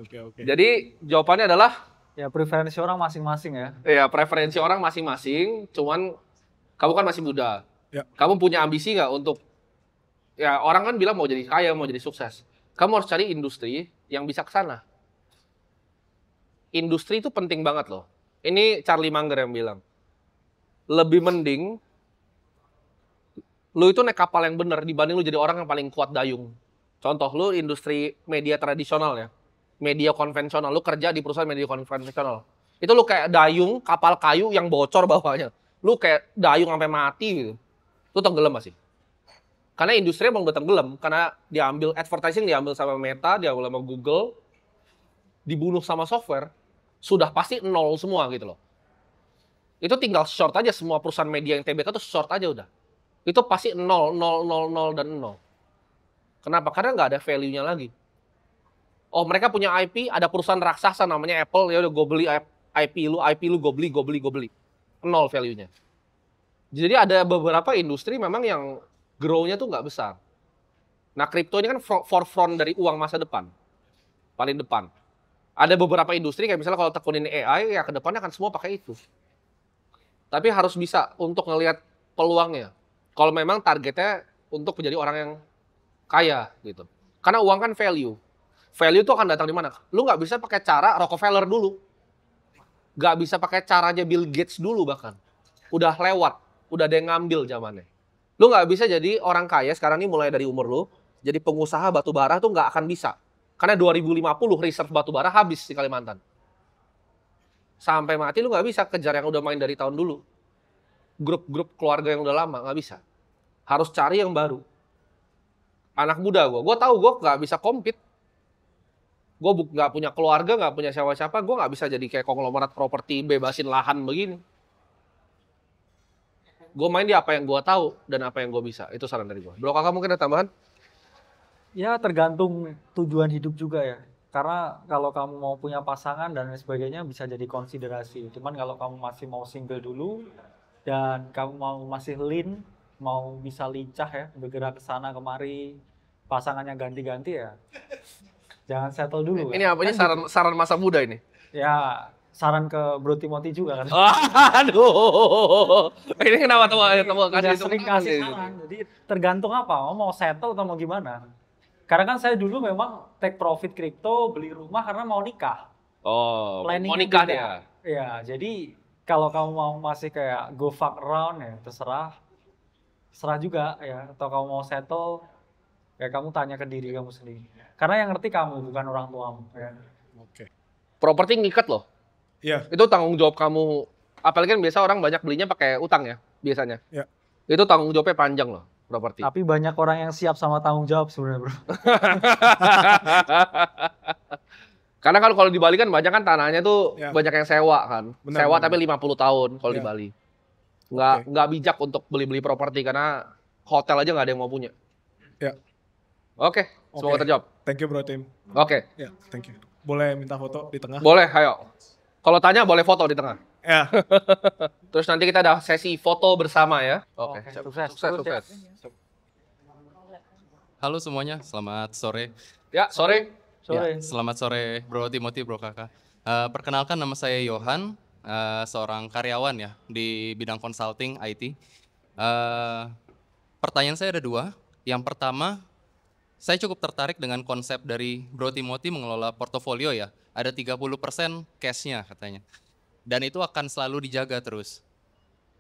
S9: Oke.
S2: Jadi jawabannya adalah
S7: ya preferensi orang masing-masing ya.
S2: Iya, preferensi orang masing-masing. Cuman kamu kan masih muda.
S9: Ya.
S2: Kamu punya ambisi nggak untuk ya orang kan bilang mau jadi kaya, mau jadi sukses. Kamu harus cari industri yang bisa ke sana. Industri itu penting banget loh. Ini Charlie Munger yang bilang. Lebih mending lu itu naik kapal yang bener dibanding lu jadi orang yang paling kuat dayung. Contoh lu industri media tradisional ya. Media konvensional, lu kerja di perusahaan media konvensional. Itu lu kayak dayung kapal kayu yang bocor bawahnya. Lu kayak dayung sampai mati gitu. Lu tenggelam masih. Karena industri emang udah tenggelam. Karena diambil advertising, diambil sama Meta, diambil sama Google, dibunuh sama software, sudah pasti nol semua gitu loh. Itu tinggal short aja semua perusahaan media yang TBK tuh short aja udah. Itu pasti 0, 0, 0, 0, dan 0. Kenapa? Karena nggak ada value-nya lagi. Oh mereka punya IP, ada perusahaan raksasa namanya Apple, ya udah gue beli IP lu gue beli. Nol value-nya. Jadi ada beberapa industri memang yang grow-nya tuh nggak besar. Nah kripto ini kan forefront dari uang masa depan. Paling depan. Ada beberapa industri kayak misalnya kalau tekunin AI, ya ke depannya akan semua pakai itu. Tapi harus bisa untuk ngelihat peluangnya. Kalau memang targetnya untuk menjadi orang yang kaya gitu. Karena uang kan value. Value itu akan datang di mana? Lu nggak bisa pakai cara Rockefeller dulu. Nggak bisa pakai caranya Bill Gates dulu bahkan. Udah lewat. Udah ada yang ngambil zamannya. Lu nggak bisa jadi orang kaya sekarang ini mulai dari umur lu. Jadi pengusaha batu bara tuh nggak akan bisa. Karena 2050 reserve batu bara habis di Kalimantan. Sampai mati lu nggak bisa kejar yang udah main dari tahun dulu. Grup-grup keluarga yang udah lama nggak bisa. Harus cari yang baru. Anak muda gue tahu gue nggak bisa compete. Gue nggak punya keluarga, nggak punya siapa-siapa, gue nggak bisa jadi kayak konglomerat properti bebasin lahan begini. Gue main di apa yang gue tahu dan apa yang gue bisa. Itu saran dari gue. Bro Kakak mungkin ada tambahan?
S7: Ya tergantung tujuan hidup juga ya. Karena kalau kamu mau punya pasangan dan lain sebagainya bisa jadi konsiderasi. Cuman kalau kamu masih mau single dulu dan kamu mau masih lean, mau bisa lincah ya, bergerak ke sana kemari, pasangannya ganti-ganti ya. Jangan settle dulu.
S2: Ini apa? Ini saran masa muda ini.
S7: Ya saran ke Bro Timothy juga kan.
S2: Aduh. Ini kenapa tuh
S7: Udah sering kasih saran. Jadi tergantung apa, mau settle atau mau gimana. Karena kan saya dulu memang take profit kripto, beli rumah karena mau nikah.
S2: Oh,
S7: Planningnya
S2: mau nikah
S7: beda.
S2: dia.
S7: Iya, jadi kalau kamu mau masih kayak go fuck around ya terserah. Terserah juga ya. Atau kamu mau settle, ya kamu tanya ke diri kamu sendiri. Karena yang ngerti kamu, bukan orang tuamu. Ya.
S9: Oke.
S2: Properti ngikat loh.
S9: Iya.
S2: Itu tanggung jawab kamu. Apalagi kan biasa orang banyak belinya pakai utang ya, biasanya.
S9: Iya.
S2: Itu tanggung jawabnya panjang loh, properti.
S7: Tapi banyak orang yang siap sama tanggung jawab sebenarnya bro.
S2: Karena kalau di Bali kan banyak kan tanahnya tuh
S9: Ya.
S2: banyak yang sewa kan.
S9: Benar,
S2: Sewa
S9: benar.
S2: tapi 50 tahun kalau di
S9: Ya.
S2: Bali.
S9: Oke.
S2: Nggak bijak untuk beli-beli properti karena hotel aja nggak ada yang mau punya.
S9: Ya.
S2: Oke, semoga
S9: Oke.
S2: terjawab.
S9: Thank you Bro Tim.
S2: Oke,
S9: Ya, thank you. Boleh minta foto di tengah?
S2: boleh, ayo. Kalau tanya boleh foto di tengah.
S9: Ya.
S2: Terus nanti kita ada sesi foto bersama ya. Oke,
S7: Oke,
S2: siap.
S7: sukses.
S2: Sukses.
S6: Halo semuanya, selamat sore.
S2: Ya, sore.
S7: Sore.
S6: Ya, selamat sore Bro Timothy, Bro Kakak. Perkenalkan nama saya Yohan, seorang karyawan ya di bidang consulting IT. Pertanyaan saya ada dua. Yang pertama, saya cukup tertarik dengan konsep dari Bro Timothy mengelola portofolio ya. Ada 30% cash-nya katanya. Dan itu akan selalu dijaga terus.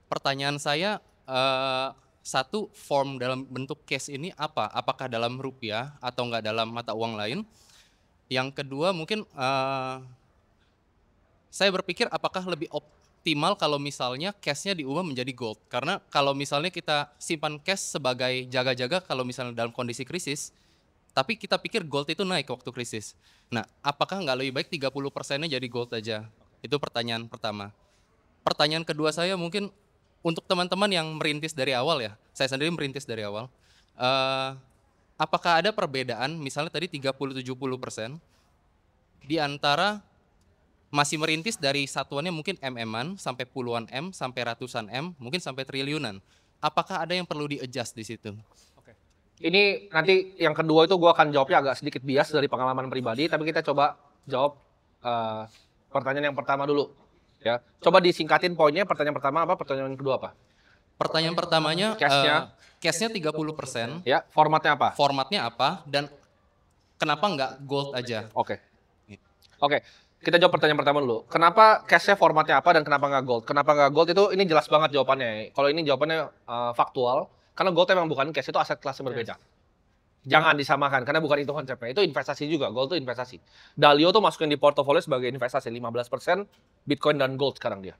S6: Pertanyaan saya, satu, form dalam bentuk cash ini apa? Apakah dalam rupiah atau enggak dalam mata uang lain? Yang kedua mungkin saya berpikir apakah lebih optimal kalau misalnya cash-nya diubah menjadi gold. Karena kalau misalnya kita simpan cash sebagai jaga-jaga kalau misalnya dalam kondisi krisis, tapi kita pikir gold itu naik waktu krisis. Nah, apakah nggak lebih baik 30%-nya jadi gold aja? Itu pertanyaan pertama. Pertanyaan kedua saya mungkin untuk teman-teman yang merintis dari awal ya, saya sendiri merintis dari awal, apakah ada perbedaan, misalnya tadi 30-70%, di antara masih merintis dari satuannya mungkin MM-an, sampai puluhan M, sampai ratusan M, mungkin sampai triliunan. Apakah ada yang perlu di-adjust di situ?
S2: Ini nanti yang kedua itu gue akan jawabnya agak sedikit bias dari pengalaman pribadi, tapi kita coba jawab pertanyaan yang pertama dulu. Ya, coba disingkatin poinnya. Pertanyaan pertama apa? Pertanyaan kedua apa?
S6: Pertanyaan pertamanya, cash-nya 30%,
S2: Ya, formatnya apa?
S6: formatnya apa, dan kenapa nggak gold aja?
S2: Oke. Oke, kita jawab pertanyaan pertama dulu. Kenapa cash-nya formatnya apa dan kenapa nggak gold? Kenapa nggak gold itu ini jelas banget jawabannya. Kalau ini jawabannya faktual, karena gold emang bukan cash, itu aset kelas yang berbeda. Jangan disamakan, karena bukan itu konsepnya. Itu investasi juga, gold itu investasi. Dalio tuh masukin di portofolio sebagai investasi, 15% Bitcoin dan gold sekarang dia.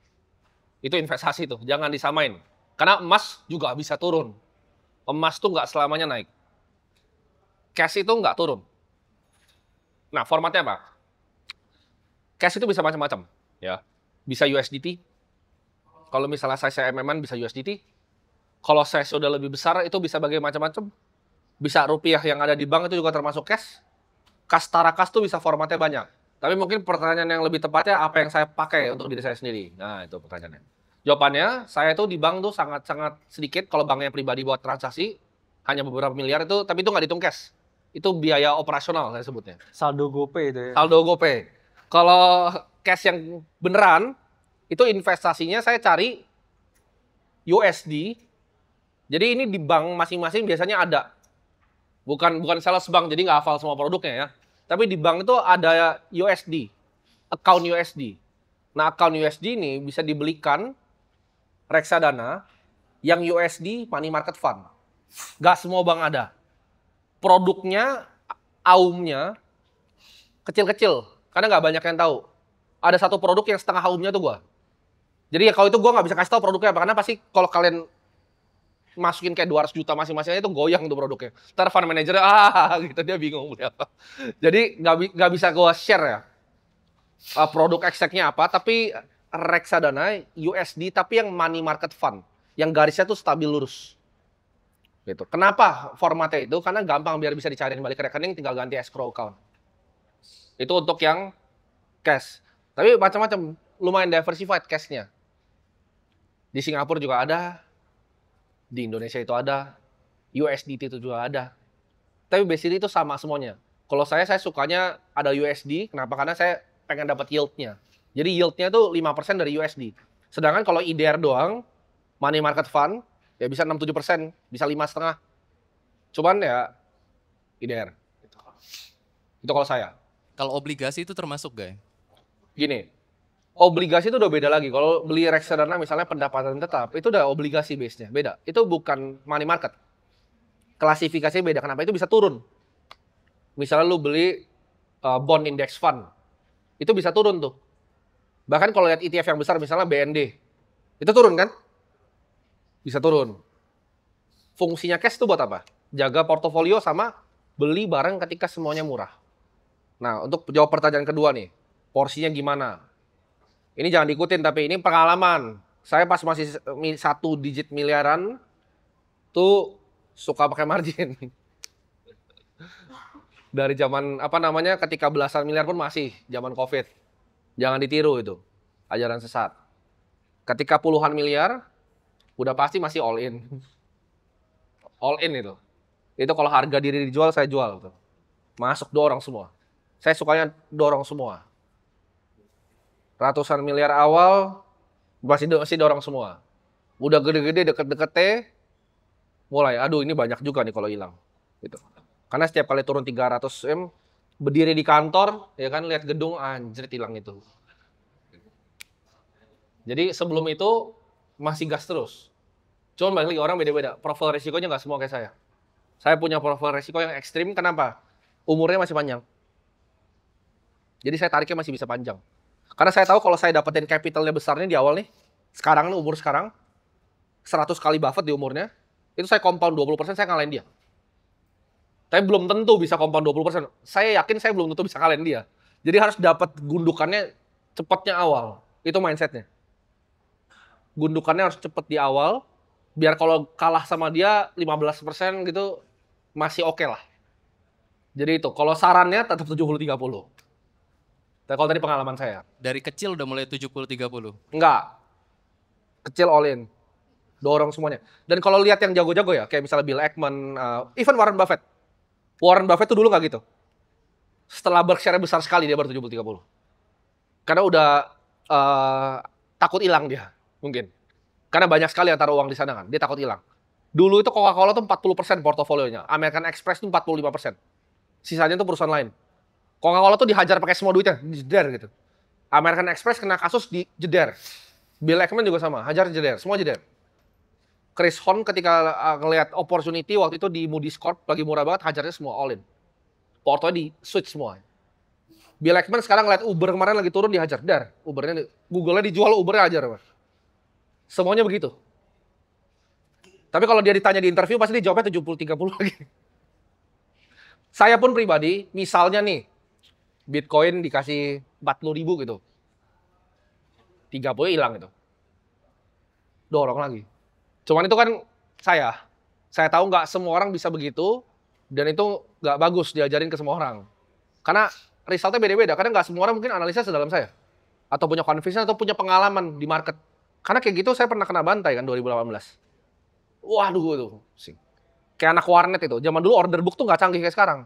S2: Itu investasi tuh, jangan disamain. Karena emas juga bisa turun. Emas tuh nggak selamanya naik. Cash itu nggak turun. Nah, formatnya apa? Cash itu bisa macam-macam, ya. Bisa USDT. Kalau misalnya size MM-an bisa USDT. Kalau size sudah lebih besar itu bisa bagai macam-macam. Bisa rupiah yang ada di bank itu juga termasuk cash. Kastara kas tuh bisa formatnya banyak. Tapi mungkin pertanyaan yang lebih tepatnya apa yang saya pakai untuk diri saya sendiri. Nah, itu pertanyaannya. Jawabannya, saya tuh di bank tuh sangat-sangat sedikit. Kalau banknya pribadi buat transaksi, hanya beberapa miliar itu, tapi itu nggak dihitung cash. Itu biaya operasional saya sebutnya.
S7: Saldo GoPay itu ya.
S2: Saldo GoPay. Kalau cash yang beneran, itu investasinya saya cari USD. Jadi ini di bank masing-masing biasanya ada. Bukan sales bank, jadi nggak hafal semua produknya ya. Tapi di bank itu ada USD, account USD. Nah, account USD ini bisa dibelikan reksadana yang USD money market fund. Nggak semua bank ada. Produknya, AUM-nya kecil-kecil, karena nggak banyak yang tahu. Ada satu produk yang setengah AUM-nya tuh gua. Jadi ya kalau itu gua nggak bisa kasih tahu produknya apa, karena pasti kalau kalian masukin kayak 200 juta masing-masingnya itu goyang tuh produknya. Ntar fund manager gitu dia bingung beli apa. Jadi nggak bisa gua share ya produk ekseknya apa, tapi reksadana USD tapi yang money market fund. yang garisnya tuh stabil lurus. Gitu. Kenapa formatnya itu? Karena gampang biar bisa dicariin balik ke rekening, tinggal ganti escrow account. Itu untuk yang cash. Tapi macam-macam, lumayan diversified cashnya. Di Singapura juga ada, di Indonesia itu ada, USDT itu juga ada. Tapi basically itu sama semuanya. Kalau saya sukanya ada USD. Kenapa? Karena saya pengen dapat yield-nya. Jadi yield-nya itu 5% dari USD. Sedangkan kalau IDR doang, money market fund, ya bisa 6-7%, bisa 5,5%. Cuman ya IDR. Itu kalau saya.
S6: Kalau obligasi itu termasuk gak ya?
S2: Gini, obligasi itu udah beda lagi. Kalau beli reksadana misalnya pendapatan tetap, itu udah obligasi base-nya. Beda. Itu bukan money market. Klasifikasinya beda. Kenapa? Itu bisa turun. Misalnya lu beli bond index fund, itu bisa turun tuh. Bahkan kalau lihat ETF yang besar, misalnya BND, itu turun kan? Bisa turun. Fungsinya cash itu buat apa? Jaga portofolio sama beli barang ketika semuanya murah. Nah, untuk jawab pertanyaan kedua nih, porsinya gimana? Ini jangan diikutin, tapi ini pengalaman. Saya pas masih 1 digit miliaran, tuh suka pakai margin. Dari zaman, ketika belasan miliar pun masih, zaman COVID. Jangan ditiru itu, ajaran sesat. Ketika puluhan miliar, udah pasti masih all in. All in itu. Itu kalau harga diri dijual, saya jual. Tuh. Masuk dorong semua. Saya sukanya dorong semua. Ratusan miliar awal, masih dorong semua. Udah gede-gede, deket-deket mulai, aduh ini banyak juga nih kalau hilang. Gitu. Karena setiap kali turun 300 M, berdiri di kantor, ya kan, lihat gedung, anjrit hilang itu. Jadi sebelum itu, masih gas terus. Cuma balik lagi, orang beda-beda. Profil resikonya nggak semua kayak saya. Saya punya profil resiko yang ekstrim, kenapa? Umurnya masih panjang. Jadi saya tariknya masih bisa panjang. Karena saya tahu kalau saya dapetin capitalnya besarnya di awal nih, sekarang nih, umur sekarang, 100 kali Buffett di umurnya, itu saya compound 20%, saya ngalahin dia. Tapi belum tentu bisa compound 20%. Saya yakin saya belum tentu bisa ngalahin dia. Jadi harus dapat gundukannya cepatnya awal. Itu mindsetnya. Gundukannya harus cepat di awal, biar kalau kalah sama dia 15% gitu, masih oke lah. Jadi itu, kalau sarannya tetap 70-30. Tapi kalau tadi pengalaman saya.
S6: Dari kecil udah mulai 70-30?
S2: Enggak. Kecil all in. Dorong semuanya. Dan kalau lihat yang jago-jago ya, kayak misalnya Bill Ackman, even Warren Buffett. Warren Buffett tuh dulu nggak gitu. Setelah Berkshire besar sekali dia baru 70-30. Karena udah takut hilang dia, mungkin. Karena banyak sekali yang taruh uang di sana kan, dia takut hilang. Dulu itu Coca-Cola tuh 40% portofolionya, American Express tuh 45%. Sisanya tuh perusahaan lain. Coca-Cola tuh dihajar pakai semua duitnya, jeder gitu. American Express kena kasus di jeder. Bill Ackman juga sama, hajar jeder, semua jeder. Chris Horn ketika ngelihat opportunity waktu itu di Moody's Corp lagi murah banget, hajarnya semua all in. Portonya di switch semua. Bill Ackman sekarang ngeliat Uber kemarin lagi turun, dihajar, dar. Ubernya, Google-nya dijual, Ubernya hajar. Semuanya begitu. Tapi kalau dia ditanya di interview, pasti dia jawabnya 70-30 lagi. Saya pun pribadi, misalnya nih, Bitcoin dikasih 40.000 gitu. 30 hilang gitu. Dorong lagi. Cuman itu kan saya tahu nggak semua orang bisa begitu, dan itu nggak bagus diajarin ke semua orang. Karena resultnya beda-beda, karena nggak semua orang mungkin analisa sedalam saya. Atau punya confidence, atau punya pengalaman di market. Karena kayak gitu saya pernah kena bantai kan 2018. Waduh tuh, kayak anak warnet itu. Zaman dulu order book tuh nggak canggih kayak sekarang.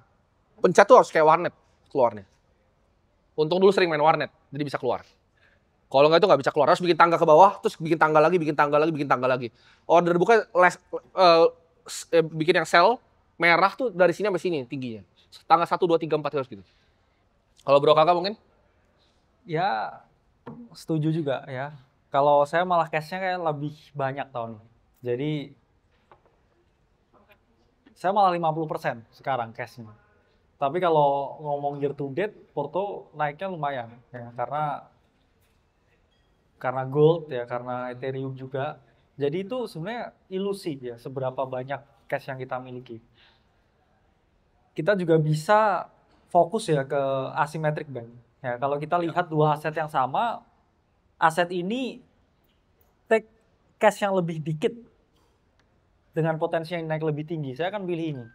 S2: Pencet tuh harus kayak warnet keluarnya. Untung dulu sering main warnet, jadi bisa keluar. Kalau nggak itu nggak bisa keluar, harus bikin tangga ke bawah, terus bikin tangga lagi, bikin tangga lagi, bikin tangga lagi. Order booknya bikin yang sel merah tuh dari sini sampai sini tingginya. Tangga 1, 2, 3, 4 harus gitu. Kalau bro kakak mungkin?
S7: Ya, setuju juga ya. Kalau saya malah cashnya kayak lebih banyak tahun ini. Jadi saya malah 50% sekarang cashnya. Tapi kalau ngomong year to date, Porto naiknya lumayan ya, karena gold ya, karena Ethereum juga. Jadi itu sebenarnya ilusi ya, seberapa banyak cash yang kita miliki. Kita juga bisa fokus ya ke asymmetric bank. Ya, kalau kita lihat dua aset yang sama, aset ini take cash yang lebih dikit dengan potensi yang naik lebih tinggi, saya akan pilih ini.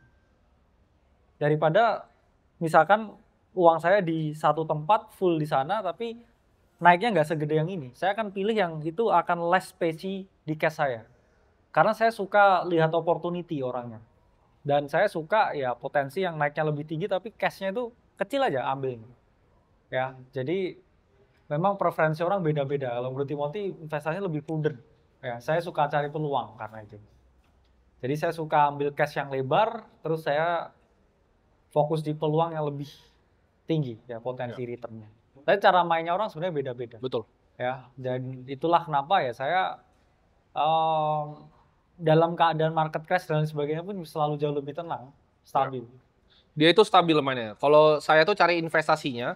S7: Daripada misalkan uang saya di satu tempat full di sana tapi naiknya nggak segede yang ini. Saya akan pilih yang itu akan less spacey di cash saya. Karena saya suka lihat opportunity orangnya. Dan saya suka ya potensi yang naiknya lebih tinggi tapi cashnya itu kecil aja ambil. Ya, jadi memang preferensi orang beda-beda. Kalau Bro Timothy investasinya lebih prudent. Ya, saya suka cari peluang karena itu. Jadi saya suka ambil cash yang lebar, terus saya fokus di peluang yang lebih tinggi ya potensi returnnya. Tapi cara mainnya orang sebenarnya beda-beda.
S2: Betul.
S7: Ya, dan itulah kenapa ya saya dalam keadaan market crash dan sebagainya pun selalu jauh lebih tenang, stabil.
S2: Dia itu stabil mainnya. Kalau saya tuh cari investasinya,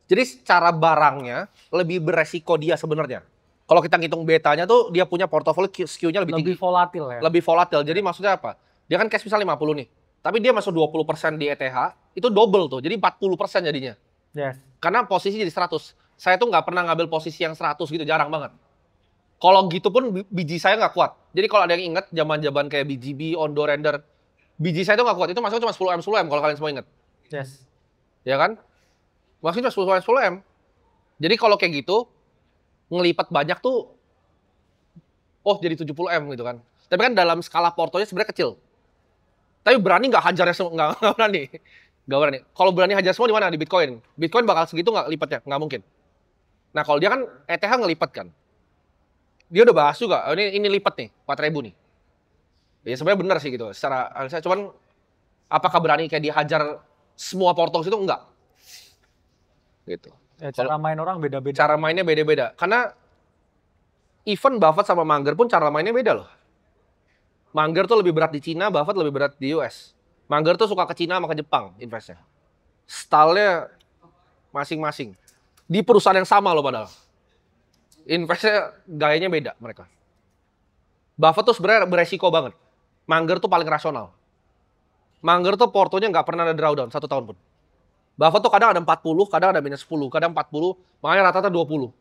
S2: jadi secara barangnya lebih beresiko dia sebenarnya. Kalau kita ngitung betanya tuh dia punya portofolio skew-nya lebih tinggi.
S7: Lebih volatil ya.
S2: Lebih volatil. Jadi maksudnya apa? Dia kan cash misal 50 nih. Tapi dia masuk 20% di ETH, itu double tuh. Jadi 40% jadinya.
S7: Yes.
S2: Karena posisi jadi 100. Saya tuh nggak pernah ngambil posisi yang 100 gitu, jarang banget. Kalau gitu pun biji saya nggak kuat. Jadi kalau ada yang inget zaman-zaman kayak BGB, Ondo, Render, biji saya tuh nggak kuat. Itu masuknya cuma 10M kalau kalian semua inget.
S7: Yes.
S2: Ya kan? Maksudnya 10M. Jadi kalau kayak gitu, ngelipat banyak tuh, oh jadi 70M gitu kan. Tapi kan dalam skala portonya sebenarnya kecil. Tapi berani nggak hajarnya semua? Nggak berani. Nggak berani. Kalau berani hajar semua di mana? Di Bitcoin. Bitcoin bakal segitu nggak lipatnya? Nggak mungkin. Nah kalau dia kan ETH ngelipat kan. Dia udah bahas juga, oh, ini lipat nih, 4.000 nih. Ya sebenarnya benar sih gitu. Secara analisa, cuman apakah berani kayak dihajar semua portol itu? Enggak. Gitu.
S7: Ya, cara main orang beda-beda.
S2: Cara mainnya beda-beda. Karena even Buffett sama Munger pun cara mainnya beda loh. Munger tuh lebih berat di Cina, Buffett lebih berat di US. Munger tuh suka ke Cina sama ke Jepang investnya. Style-nya masing-masing. Di perusahaan yang sama loh padahal. Investnya gayanya beda mereka. Buffett tuh sebenarnya beresiko banget. Munger tuh paling rasional. Munger tuh portonya nggak pernah ada drawdown 1 tahun pun. Buffett tuh kadang ada 40, kadang ada minus 10, kadang 40, makanya rata-rata 20.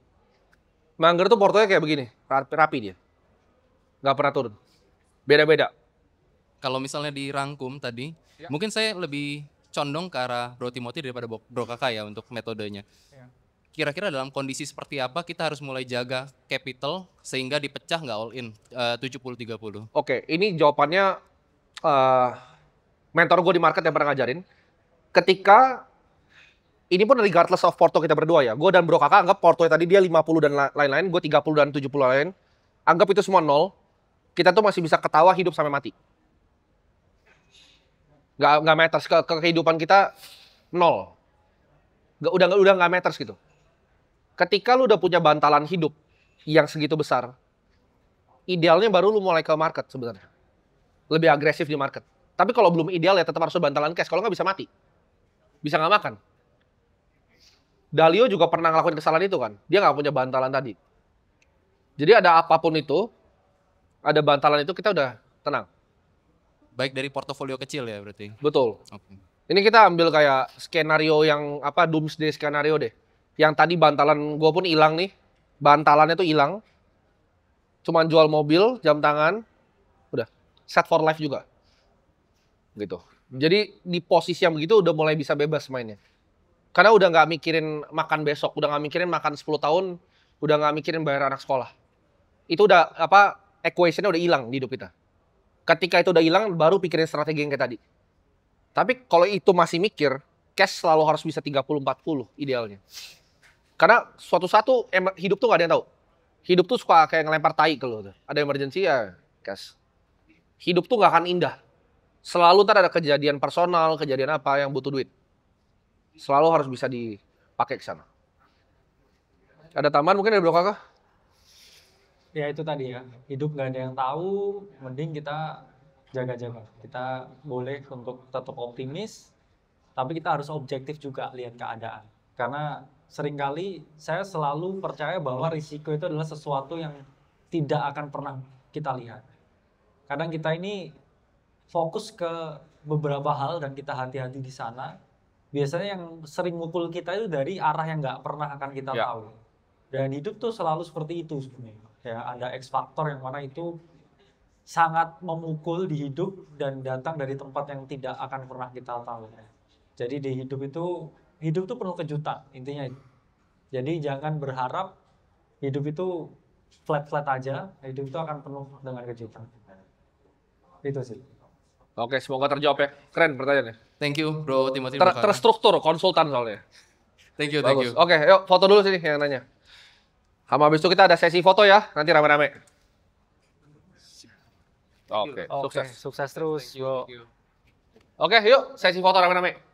S2: Munger tuh portonya kayak begini, rapi dia. Nggak pernah turun. Beda-beda.
S6: Kalau misalnya dirangkum tadi, mungkin saya lebih condong ke arah Bro Timothy daripada Bro Kakak ya untuk metodenya. Kira-kira dalam kondisi seperti apa kita harus mulai jaga capital sehingga dipecah nggak all in 70-30?
S2: Oke, ini jawabannya mentor gue di market yang pernah ngajarin. Ketika ini pun regardless of porto kita berdua ya. Gue dan Bro Kakak anggap porto tadi dia 50 dan lain-lain, gue 30 dan 70 lain. Anggap itu semua 0. Kita tuh masih bisa ketawa hidup sampai mati. Nggak matters ke kehidupan kita 0. Udah nggak matters gitu. Ketika lu udah punya bantalan hidup yang segitu besar, idealnya baru lu mulai ke market sebenarnya. Lebih agresif di market. Tapi kalau belum ideal ya tetap harus bantalan cash. Kalau nggak bisa mati. Bisa nggak makan. Dalio juga pernah ngelakuin kesalahan itu kan. Dia nggak punya bantalan tadi. Jadi ada apapun itu, ada bantalan itu kita udah tenang.
S6: Baik dari portofolio kecil ya berarti?
S2: Betul.
S6: Oke.
S2: Ini kita ambil kayak skenario yang doomsday skenario deh. Yang tadi bantalan gue pun hilang nih. Bantalannya tuh hilang. Cuman jual mobil, jam tangan. Udah. Set for life juga. Gitu. Jadi di posisi yang begitu udah mulai bisa bebas mainnya. Karena udah nggak mikirin makan besok. Udah nggak mikirin makan 10 tahun. Udah nggak mikirin bayar anak sekolah. Itu udah equation-nya udah hilang di hidup kita. Ketika itu udah hilang, baru pikirin strategi yang kayak tadi. Tapi kalau itu masih mikir, cash selalu harus bisa 30-40 idealnya. Karena suatu hidup tuh gak ada yang tahu. Hidup tuh suka kayak ngelempar tai ke lo. Ada emergency ya cash. Hidup tuh gak akan indah. Selalu ntar ada kejadian personal, kejadian apa yang butuh duit. Selalu harus bisa dipakai ke sana. Ada tambahan mungkin dari Bro Kakak?
S7: Ya itu tadi ya, hidup gak ada yang tahu, mending kita jaga-jaga. Kita boleh untuk tetap optimis, tapi kita harus objektif juga lihat keadaan. Karena seringkali saya selalu percaya bahwa risiko itu adalah sesuatu yang tidak akan pernah kita lihat. Kadang kita ini fokus ke beberapa hal dan kita hati-hati di sana. Biasanya yang sering mukul kita itu dari arah yang nggak pernah akan kita tahu. Dan hidup tuh selalu seperti itu sebenarnya. ya, ada X factor yang mana itu sangat memukul di hidup dan datang dari tempat yang tidak akan pernah kita tahu. Jadi di hidup tuh penuh kejutan intinya itu. Jadi jangan berharap hidup itu flat-flat aja, hidup itu akan penuh dengan kejutan. Itu sih.
S2: Oke, semoga terjawab ya. Keren pertanyaannya.
S6: Thank you Bro Timothy. Bro Kakak.
S2: Terstruktur, konsultan soalnya.
S6: Thank you.
S2: Bagus. Oke, yuk foto dulu sini yang nanya. Sama habis itu kita ada sesi foto ya, nanti rame-rame. Oke, sukses.
S7: Sukses terus. Yuk.
S2: Oke, yuk sesi foto rame-rame.